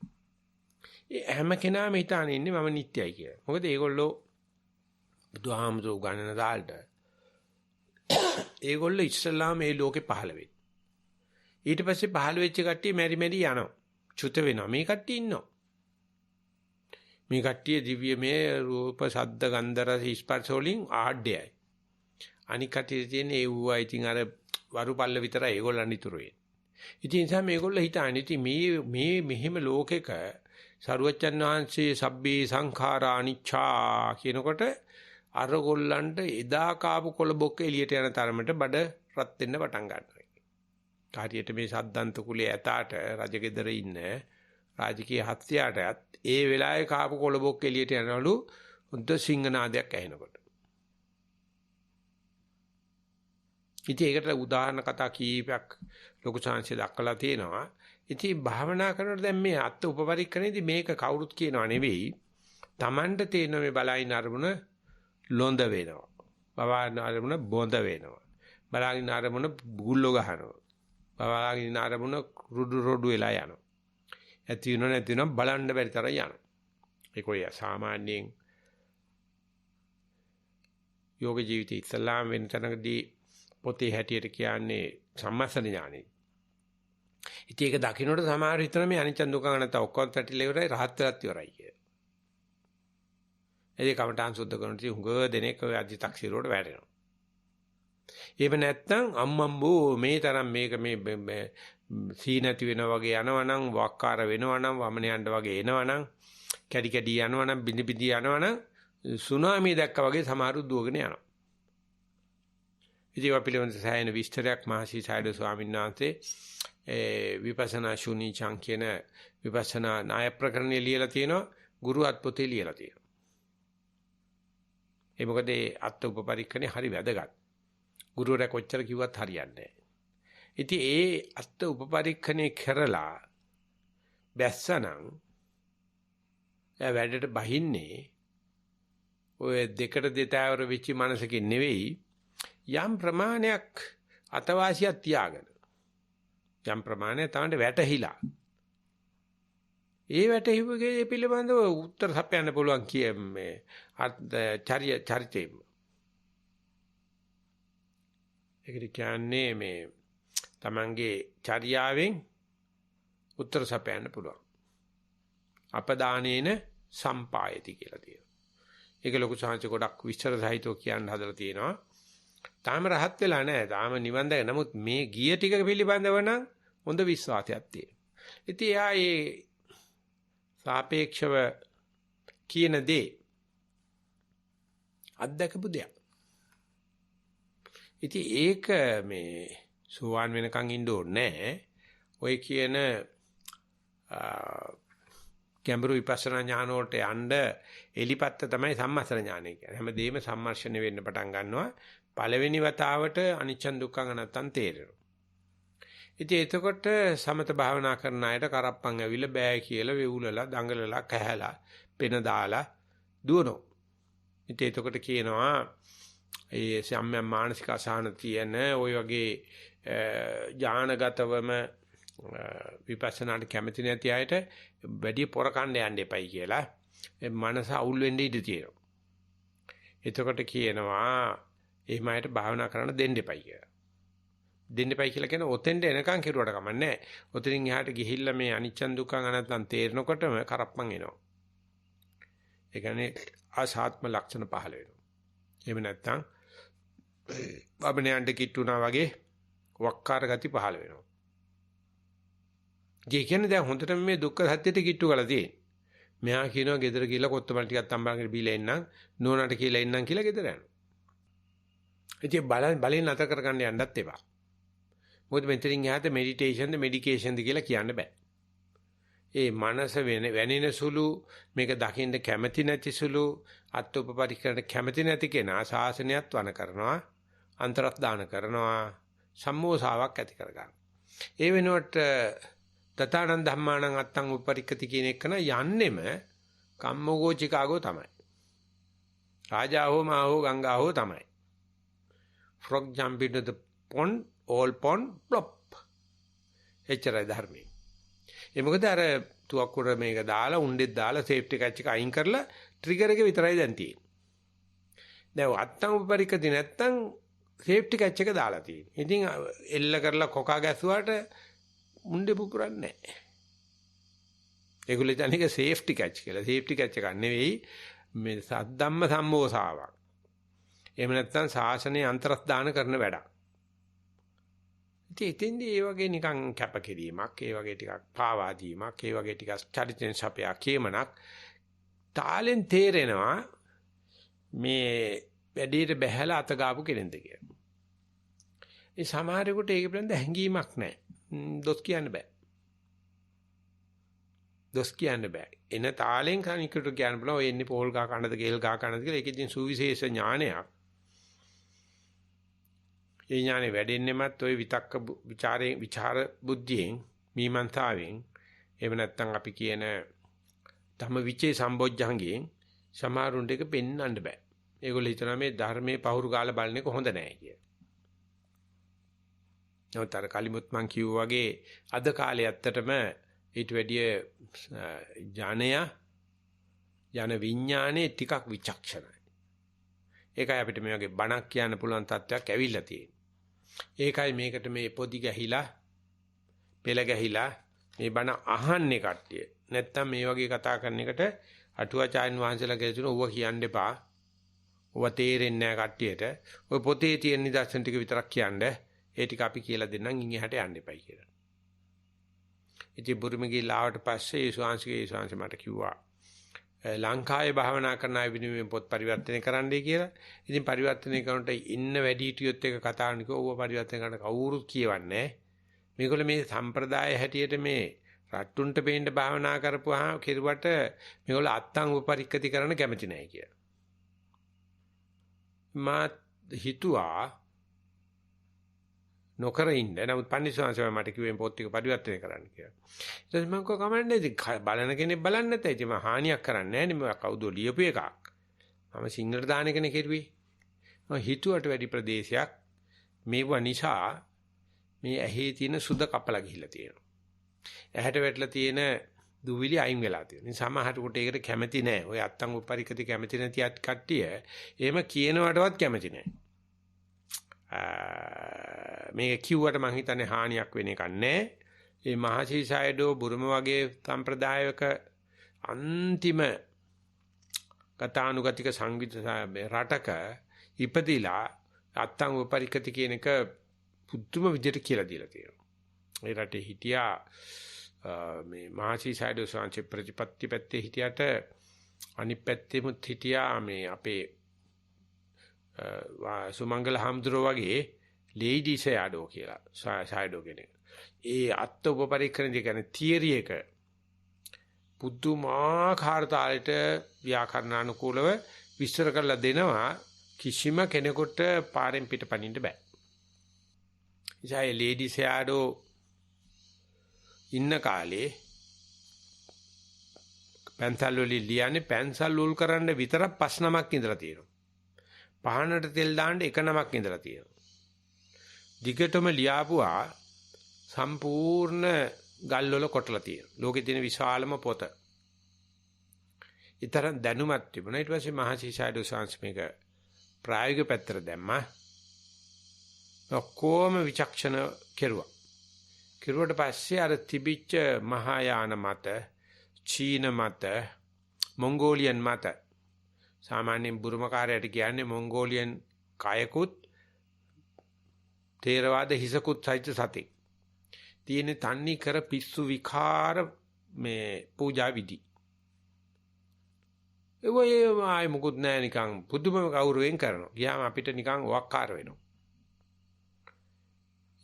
ඒ හැම කෙනාම හිතාන ඉන්නේ මම නිට්ටයයි කියලා. මොකද ඒගොල්ලෝ බුදුහාමුදුරුවෝ ගණන දාල්ට ඒගොල්ලෝ ඉස්සල්ලාම මේ ලෝකේ පහළ වෙයි. ඊට පස්සේ පහළ වෙච්ච කට්ටිය මෙරි යනවා. චුත වෙනවා. මේ කට්ටිය ඉන්නවා. මේ කට්ටිය දිව්‍යමය රූප ශබ්ද ගන්ධ රස ස්පර්ශ වලින් ආඩ්‍යයි. අනික කට්ටිය තියෙන ඒ වුණා ඉතින් අර වරුපල්ල විතරයි ඒගොල්ලන් ඉතුරු වෙන්නේ. ඉතින් ඒ නිසා මේගොල්ලෝ හිතන්නේ ඉතින් මේ මෙහෙම ලෝකෙක සරුවච්චන් වහන්සේ සබ්බේ සංඛාරා අනිච්චා කියනකොට අර ගොල්ලන්ට එදා කාපු කොළබොක්ක එළියට යන තරමට බඩ රත් වෙන්න පටන් ගන්නවා. කාර්යයට මේ සද්දන්ත කුලයේ ඇතාට රජගෙදර ඉන්න රාජකීය හත්යාටත් ඒ වෙලාවේ කාපු කොළබොක්ක එළියට යනවලු හොඳ සිංහනාදයක් ඇහෙනකොට. ඉතින් ඒකට උදාහරණ කතා කීපයක් ලොකු chance දක්වලා තියෙනවා. ඉතින් භාවනා කරනකොට දැන් මේ අත් උපපරික්කණේදී මේක කවුරුත් කියනවා නෙවෙයි. Tamanට තියෙන මේ බලයින් අරමුණ ලොඳ වෙනවා. බවාන අරමුණ බොඳ වෙනවා. බලාගෙන අරමුණ ගුල්ලෝ ගහනවා. බවාගෙන අරමුණ රොඩු වෙලා යනවා. ඇති වෙනව නැති වෙනව බලන්න බැරි තරම් යනවා. ඒක ඔය සාමාන්‍යයෙන් යෝග ජීවිතය ඉස්ලාම් වෙන තැනකදී පොතේ හැටියට කියන්නේ සම්මස්සන ඥානෙ. ඉතින් ඒක දකින්නට සමහර හිතන මේ අනිච්ච දුක නැත ඔක්කොම පැටිලා ඉවරයි රහත් වෙලත් ඉවරයි කිය. ඒ කමටහන් සුද්ධ කරනදී හුඟ දෙනෙක් ඔය අධි탁සිරුවට වැටෙනවා. එහෙම නැත්නම් අම්මම්බෝ මේ තරම් මේක මේ සී නැති වෙනා වගේ යනවනම් වක්කාර වෙනවනම් වමන යන්න වගේ එනවනම් කැඩි කැඩි යනවනම් බිඳි බිඳි යනවනම් සුනාමිය දැක්කා වගේ සමහරු දුවගෙන යනවා. ඉතින් අපිලෙන් සෑහෙන විස්තරයක් මහසි සයිඩෝ ස්වාමීන් වහන්සේ විපස්සනා ශුන්‍යචං කියන විපස්සනා ණය ප්‍රකරණය ලියලා තියෙනවා ගුරු අත්පොතේ ලියලා තියෙනවා. ඒ මොකද අත් උපපරික්කනේ හරි වැදගත්. ගුරුවරයා කොච්චර කිව්වත් හරියන්නේ නැහැ. ඉතින් ඒ අත් උපපරික්කනේ කරලා බැස්සනම් එයා වැඩට බහින්නේ ඔය දෙකට දෙතාවර වෙච්ච මනසකින් නෙවෙයි යම් ප්‍රමාණයක් අතවාසියක් තියාගෙන යම් ප්‍රමාණයක් තමයි වැටහිලා ඒ වැටහිවගේ පිළිබඳව උත්තර සපයන්න පුළුවන් කිය මේ චරිතේ ඒකට කියන්නේ මේ Tamange චර්යාවෙන් උත්තර සපයන්න පුළුවන් අපදානේන සම්පායති කියලා තියෙනවා. ඒක ලොකු සංහස ගොඩක් විස්තර සහිතව කියන්න හදලා තියෙනවා. තාම රහත් වෙලා නැහැ. තාම නිවන් දැක. නමුත් මේ ගිය ටික පිළිබඳව නම් හොඳ විශ්වාසයක් තියෙනවා. ඉතින් එයා ඒ සාපේක්ෂව කියන දේ අත්දකපු දෙයක්. ඉතින් ඒක මේ සුවාන් වෙනකන් ඉන්න ඕනේ නැහැ. ඔය කියන ගැඹුරු විපස්සනා ඥාන වලට යන්න එලිපත්ත තමයි සම්මස්තර ඥානය කියන්නේ. හැමදේම සම්මර්ෂණය වෙන්න පටන් ගන්නවා. පළවෙනි වතාවට අනිච්ච දුක්ඛ නැත්තම් තේරෙනවා. ඉතින් එතකොට සමත භාවනා කරන අයට කරප්පන් ඇවිල්ලා බෑ කියලා වෙවුලලා දඟලලා කැහැලා පෙන දාලා දුවනවා. ඉතින් එතකොට කියනවා ඒ සම්ම මානසික අසහන තියෙන ওই වගේ ඥානගතවම විපස්සනාට කැමති නැති අයට වැඩි පොර කණ්ඩ යන්න එපයි කියලා මනස අවුල් වෙන්න ඉඩ තියෙනවා. එතකොට කියනවා එහෙම අයට භාවනා කරන්න දෙන්න එපයි කියලා. දෙන්න එපයි කියලා කියන ඔතෙන්ට එනකන් කෙරුවට කමන්නේ නැහැ. ඔතනින් එහාට ගිහිල්ලා මේ අනිච්චන් දුක්ඛ අනත්තන් තේරෙනකොටම කරප්පන් එනවා. ඒ කියන්නේ ආසාත්ම ලක්ෂණ පහළ වෙනවා. එහෙම නැත්නම් වබණයන්ට කිට්ටුනා වගේ වක්කාර ගති පහළ වෙනවා. ඒ කියන්නේ දැන් හොඳට මේ දුක්ඛ සත්‍යෙට කිට්ටු කරලා තියෙන්නේ. මෙහා කියනවා ගෙදර ගිහලා කොත්තමල් ටිකක් තම්බාගෙන බීලා එන්නම් නෝනාට කියලා එන්නම් කියලා ගෙදර යනවා. ඉතින් බලෙන් නැතර කරගන්න යන්නත් එපා. මොකද මෙතනින් එහාට මෙඩිටේෂන්ද මෙඩිකේෂන්ද කියලා කියන්න බෑ. ඒ මනස වෙනින සුළු මේක දකින්න කැමැති නැති සුළු අත්උපපරික්‍රමයට කැමැති නැති කෙනා ශාසනයත් වන කරනවා අන්තරස්දාන කරනවා සම්මෝසාවක් ඇති කරගන්න. ඒ වෙනුවට තථානන්ද ධම්මානං අත්තං උපපරික්කති කියන එක යන්නෙම කම්මෝගෝ චිකාගෝ තමයි. රාජාහෝ මාහෝ ගංගාහෝ තමයි. frog jump into the pond all pond plop. එච්චරයි ධර්මයේ. ඒ මොකද අර තුවක්කුර මේක දාලා උණ්ඩෙත් දාලා සේෆ්ටි කැච් එක අයින් කරලා ට්‍රිගර් එක විතරයි දැන් තියෙන්නේ. දැන් අත්තං උපපරික්කති නැත්තම් සේෆ්ටි කැච් එක දාලා තියෙන්නේ. ඉතින් එල්ල කරලා කොකා ගැසුවාට මුණ්ඩේ පුපුරන්නේ නැහැ. ඒගොල්ලෝ කියන්නේ ඒක සේෆ්ටි කැච් කියලා. සේෆ්ටි කැච් එකක් නෙවෙයි මේ සද්දම්ම සම්මෝසාවක්. එහෙම නැත්නම් ශාසනයේ අන්තරස්දාන කරන වැඩක්. ඉතින්දී ඒ වගේ නිකන් කැපකිරීමක්, ඒ වගේ ටිකක් පාවා දීමක්, ඒ වගේ ටිකක් චරිතෙන් සපයා කියමනක් තාලෙන් තේරෙනවා මේ වැඩේට බැහැලා අත ගාපු කෙනෙක්ද කියලා. ඒ සමහරෙකුට ඒක පිළිබඳ හැඟීමක් නැහැ. දොස් කියන්න බෑ. දොස් කියන්න බෑ. එන තාලෙන් කණිකට කියන්න බෑ. ඔය එන්නේ පෝල් ගහ කනද, ගෙල් ගහ කනද කියලා. ඒකෙන් සුවිශේෂ ඥානයක්. ඒ ඥානෙ වැඩෙන්නෙමත් ওই විතක්ක විචාර බුද්ධියෙන් මීමන්තාවෙන් එහෙම නැත්නම් අපි කියන ධම්ම විචේ සම්බොජ්ජංගයෙන් සමහරුන්ට එක පෙන්වන්න බෑ. ඒගොල්ලෝ හිතනවා මේ ධර්මයේ පහුරු ගාලා බලන එක හොඳ නෑ කියලා. නමුත් කලිමුත් මං කිව්වා වගේ අද කාලේ ඇත්තටම ඊට වැඩිය යන විඥානේ ටිකක් විචක්ෂණයි. ඒකයි අපිට මේ වගේ බණක් කියන්න පුළුවන් තත්ත්වයක් ඇවිල්ලා තියෙන්නේ. ඒකයි මේකට මේ පොදි ගැහිලා පෙළ ගැහිලා මේ බණ අහන්නේ කට්ටිය. නැත්තම් මේ වගේ කතා කරන එකට අටුවාචාර්යන් වහන්සේලා කියනවා ඌව කියන්න එපා. ඌව තේරෙන්නේ නැහැ කට්ටියට. ඔය පොතේ තියෙන නිදර්ශන ටික විතරක් කියන්න. ඒ ටික අපි කියලා දෙන්නම් ඉන් එහාට යන්න එපයි කියලා. ඉතින් බුරුම ගිහලා ආවට පස්සේ ඒ ශාංශ මට කිව්වා ලංකාවේ භාවනා කරන අය වෙනුවෙන් පොත් පරිවර්තනය කරන්නයි කියලා. ඉතින් පරිවර්තනය කරනකොට ඉන්න වැඩිහිටියොත් එක කතා කරනකොට ඌව පරිවර්තනය කරන්න කවුරුත් කියවන්නේ නැහැ. මේගොල්ලෝ මේ සම්ප්‍රදාය හැටියට මේ රට්ටුන්ට පේන්න භාවනා කරපුවාම කෙරුවට මේගොල්ලෝ අත්තං උපපරික්කති කරන්න කැමති නැහැ කියලා. මා හිතුවා නොකර ඉන්න. නමුත් පන්සිවාංශය මට කිව්වේ පොත් ටික පරිවර්තනය කරන්න කියලා. ඊට පස්සේ මම කිව්වා කමන්නේ බලන කෙනෙක් බලන්නේ නැතයි. ඉතින් මම හානියක් කරන්නේ නැහැ නේ. මම කවුදෝ ලියපු එකක්. මම සිංහල දාන එකනේ කෙරුවේ. මම හිතුවට වැඩි ප්‍රදේශයක් මේව නිසා මේ ඇහි තියෙන සුද කපලා ගිහිල්ලා තියෙනවා. ඇහැට වැටලා තියෙන දුවිලි අයින් වෙලා තියෙනවා. ඉතින් සමහරට කොට ඒකට කැමති නැහැ. ඔය අත්තං උපපරික්කති කැමති නැති කට්ටිය එහෙම කියනවටවත් කැමති නැහැ. මේක කිව්වට මං හිතන්නේ හානියක් වෙන එකක් නැහැ. මේ මහසීසයඩෝ බුරුම වගේ සම්ප්‍රදායක අන්තිම ගතානුගතික සංවිධ රටක ඉපදිලා අත්තං උපපරික්කති කියන එක පුදුම විදිහට කියලා දීලා තියෙනවා. ඒ රටේ හිටියා මේ මහසීසයඩෝ සංචේ ප්‍රතිපත්ති පැත්තේ හිටියට අනිත් පැත්තෙමුත් හිටියා මේ අපේ සුමංගල හම්දුරෝ වගේ ලේඩි සයඩෝ කියලා සයඩෝ කෙනෙක්. ඒ අත්ත උපපරික්කරණ කියන්නේ තියරි එක පුදුමාකාර තාලෙට ව්‍යාකරණානුකූලව විස්තර කරලා දෙනවා කිසිම කෙනෙකුට පාරෙන් පිටපනින්න බෑ. ඉතින් ලේඩි සයඩෝ ඉන්න කාලේ පැන්සල් වලින් ලියන්නේ පැන්සල් උල් කරන්න විතරක් 5 නමක් ඉඳලා තියෙනවා. පහනට තෙල් දාන්න 1 නමක් ඉඳලා තියෙනවා. දිගටම ලියාපුවා සම්පූර්ණ ගල් වල කොටලා තියෙනවා. ලෝකේ තියෙන විශාලම පොත. ඊතරම් දැනුමක් තිබුණා. ඊට පස්සේ මහසීසයඩෝ සංස්මේක ප්‍රායෝගික පැත්තට දැම්මා. ඔක්කොම විචක්ෂණ කෙරුවා. කෙරුවට පස්සේ අර තිබිච්ච මහායාන මත, චීන මත, මොංගෝලියන් මත සාමාන්‍යයෙන් බුරුමකාරයට කියන්නේ මොංගෝලියන් කයකුත් තේරවාද හිසකුත් සහිත සතෙක්. තියෙන තන්නේ කර පිස්සු විකාර මේ පූජා විදි. ඒ වගේ මොකුත් නැහැ නිකන් පුදුම කවුරුවෙන් කරනවා. ගියාම අපිට නිකන් වක්කාර වෙනවා.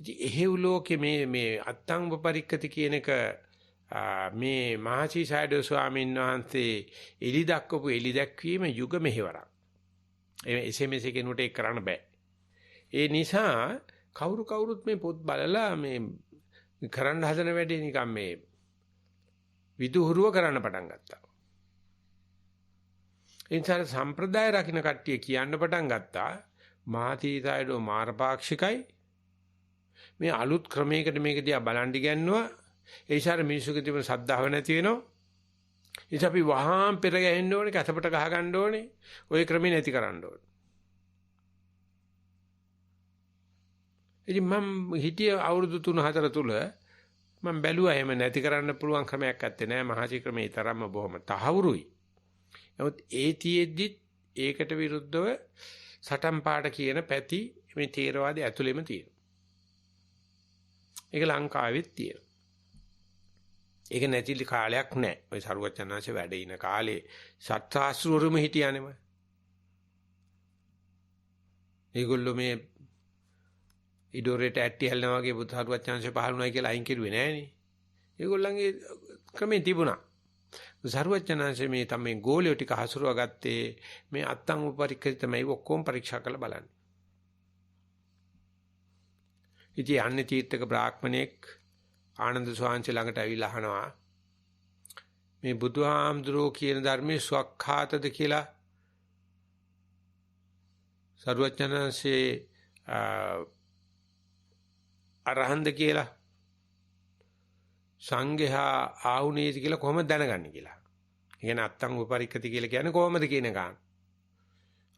ඉතින් එහෙව් ලෝකේ මේ අත්තං උපපරික්කති කියන එක මේ මහසීසයඩෝ ස්වාමීන් වහන්සේ එලි දක්වපු එලි දැක්වීම යුග මෙහෙවරක්. එසේ මෙසේ කෙනෙකුට ඒක කරන්න බෑ. ඒ නිසා කවුරුත් මේ පොත් බලලා මේ කරන්න හදන වැඩේ නිකන් මේ විදුහුරුව කරන්න පටන් ගත්තා. ඒ නිසා සම්ප්‍රදාය රකින්න කට්ටිය කියන්න පටන් ගත්තා මහසීසයඩෝ මාරපාක්ෂිකයි. මේ අලුත් ක්‍රමයකට මේක දිහා බලන් ඉගෙනනවා. ඒ ඉස්සර මිනිස්සුගේ තිබෙන සද්ධාව නැති වෙනවා. ඉතින් අපි වහාම පෙර ගැහෙන්න ඕනේ, කැතපට ගහ ගන්න ඕනේ. ওই ක්‍රමේ නැති කරන්න ඕනේ. ඉතින් මම හිටිය අවුරුදු 3-4 තුල මම බැලුවා එහෙම නැති කරන්න පුළුවන් ක්‍රමයක් නැත්තේ නෑ. මහසී ක්‍රමේ තරම්ම බොහොම තහවුරුයි. නමුත් ඒතියෙද්දි ඒකට විරුද්ධව සටන් පාඩ කියන පැති මේ තේරවාදයේ ඇතුළෙම තියෙනවා. ඒක ලංකාවෙත් තියෙනවා. ඒක නැතිලි කාලයක් නැහැ. ඔය සරුවචනාංශ වැඩ ඉන කාලේ සත්‍යාස්ත්‍රවරුම හිටියානේම. ඒගොල්ලෝ මේ ඉඩෝරේට ඇට්ටි හැලනවා වගේ බුදු සරුවචනාංශ පහළුණයි කියලා අයින් කෙරුවේ නෑනේ. ඒගොල්ලන්ගේ ක්‍රමේ තිබුණා. සරුවචනාංශ මේ තමයි ගෝලියෝ ටික හසුරුවා ගත්තේ මේ අත්තං උපපරික්කති තමයි ඔක්කොම පරීක්ෂා කරලා බලන්නේ. ඉතින් අන්නේ තීර්ථක බ්‍රාහ්මණෙක් ආනන්ද ස්වාමීන් ළඟට ඇවිල්ලා අහනවා මේ බුදුහාමුදුරෝ කියන ධර්මයේ ස්වක්ඛාතද කියලා සරුවචනන්සේ අරහන්ද කියලා සංඝයා ආහුනේති කියලා කොහොමද දැනගන්නේ කියලා. ඒ කියන්නේ අත්තං උපපරික්කති කියලා කියන්නේ කොහොමද කියන ගාන.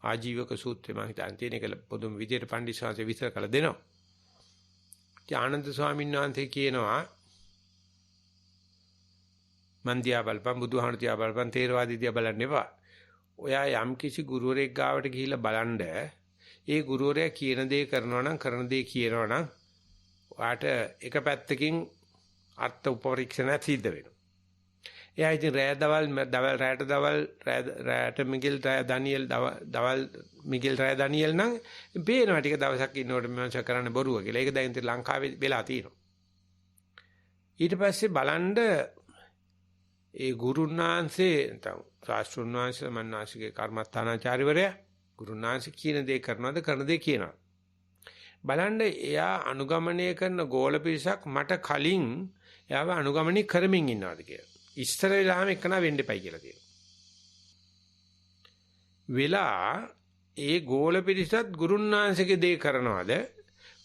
ආජීවක සූත්‍රය මම හිතන්නේ තියෙන එක පොදුම විදියට පණ්ඩිත ශාස්ත්‍රය විස්තර කළ දෙනවා. ආනන්ද ස්වාමීන් වහන්සේ කියනවා මන් දිහා බලපන් බුදුහාමුදුරු දිහා බලපන් තේරවාදී දිහා බලන්න එපා. ඔයා යම් කිසි ගුරුවරයෙක් ගාවට ගිහිල්ලා බලන්න ඒ ගුරුවරයා කියන දේ කරනවා නම් කරන දේ කියනවා නම් ඔයාට එක පැත්තකින් අර්ථ උපපරීක්ෂණ සිද්ධ වෙනවා. එයා ඉතින් රැයට මිගෙල් ඩැනියෙල් දවල් මිගෙල් රෑ ඩැනියෙල් නම් පේනවා ටික දවසක් ඉන්නකොට මම කරන්න බොරුව කියලා. ඒක දැන් ඉතින් ලංකාවේ වෙලා තියෙනවා. ඊට පස්සේ බලන්න ඒ ගුරුනාංශේ නැත්නම් ශාස්ත්‍රුන්වංශ මන්නාසිකේ කර්මස්ථානාචාර්යවරයා ගුරුනාංශ කියන දේ කරනවද කරන දේ කියනවා. බලන්න එයා අනුගමනය කරන ගෝල පිරිසක් මට කලින් එයාව අනුගමනය කරමින් ඉන්නවාද කියලා. ඉස්සර වෙලාම එකන වෙන්න එපයි කියලා තියෙනවා. වෙලා ඒ ගෝල පිරිසත් ගුරුනාංශගේ දේ කරනවද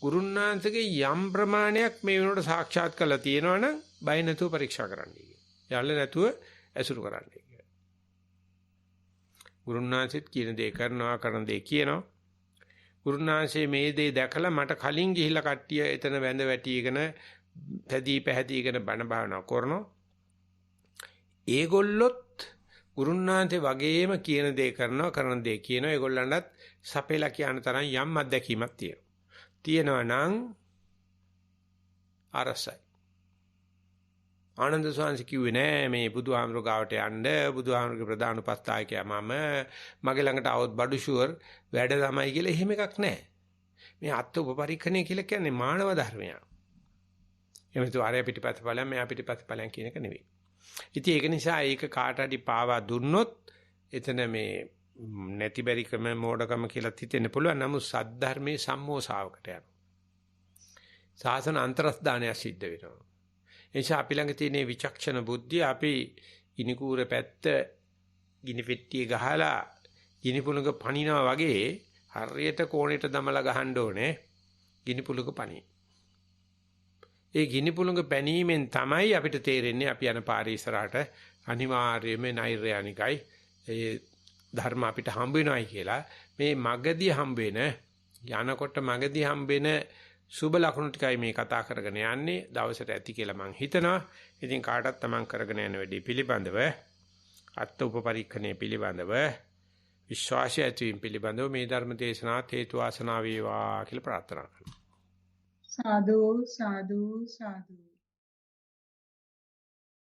ගුරුනාංශගේ යම් ප්‍රමාණයක් මේ වෙනකොට සාක්ෂාත් කරලා තියෙනවනම් බය නැතුව පරීක්ෂා කරන්න කියලා. යල්ල නැතුව ඇසුරු කරන්න කියලා. ගුරුනාංශෙත් කියන දේ කරනවා කරන දේ කියනවා. ගුරුනාංශයේ මේ දේ දැකලා මට කලින් ගිහිල්ලා කට්ටිය එතන වැඳ වැටිගෙන පැදී පැහැදීගෙන බණ භාවනා කරනවා. ඒගොල්ලොත් ගුරුනාංශේ වගේම කියන දේ කරනවා කරන දේ කියනවා. ඒගොල්ලන්ටත් සපේලා කියන තරම් යම් අත්දැකීමක් තියෙනවා. තියෙනවා නම් අරසයි. ආනන්ද ස්වාමීන් කිව්වේ නෑ මේ බුදුහාමුදුරුවෝ ගාවට යන්න බුදුහාමුදුරුවෝගේ ප්‍රධාන උපස්ථායකයා මම මගේ ළඟට આવොත් බඩු ෂුවර් වැඩ තමයි කියලා එහෙම එකක් නෑ. මේ අත්ත උපපරීක්ෂණය කියලා කියන්නේ මානව ධර්මයක්. එමෙතු ආරය පිටිපස්ස ඵලයන් මෙහා පිටිපස්ස ඵලයන් කියන එක නෙවෙයි. ඉතින් ඒක නිසා ඒක කාට හරි පාවා දුන්නොත් එතන මේ නැති බැරිකම මෝඩකම කියලා හිතෙන්න පුළුවන්. නමුත් සද්ධර්මයේ සම්මෝසාවකට යනවා. සාසන අන්තරස්දානය සිද්ධ වෙනවා. එනිසා අපි ළඟ තියෙන විචක්ෂණ බුද්ධිය අපි ගිනි කූර පැත්ත ගිනි පෙට්ටිය ගහලා ගිනි පුළඟ පනිනවා වගේ හරියට කෝණයට දමලා ගහන්න ඕනේ ගිනි පුළඟ පණී. ඒ ගිනි පුළඟ පැනීමෙන් තමයි අපිට තේරෙන්නේ අපි යන පාරේ ඉස්සරහට අනිවාර්යයෙන්ම නෛර්යානිකයි ඒ ධර්ම අපිට හම්බ වෙනවයි කියලා. මේ මගදී හම්බ වෙන යනකොට මගදී හම්බ වෙන සුබ ලකුණු ටිකයි මේ කතා කරගෙන යන්නේ දවසට ඇති කියලා මම හිතනවා. ඉතින් කාටත් තමන් කරගෙන යන වැඩේ පිළිබඳව අත්ත උපපරීක්ෂණය පිළිබඳව විශ්වාසය ඇතිවීම පිළිබඳව මේ ධර්ම දේශනාවත් හේතු වාසනා වේවා කියලා ප්‍රාර්ථනා කරනවා. සාදු සාදු සාදු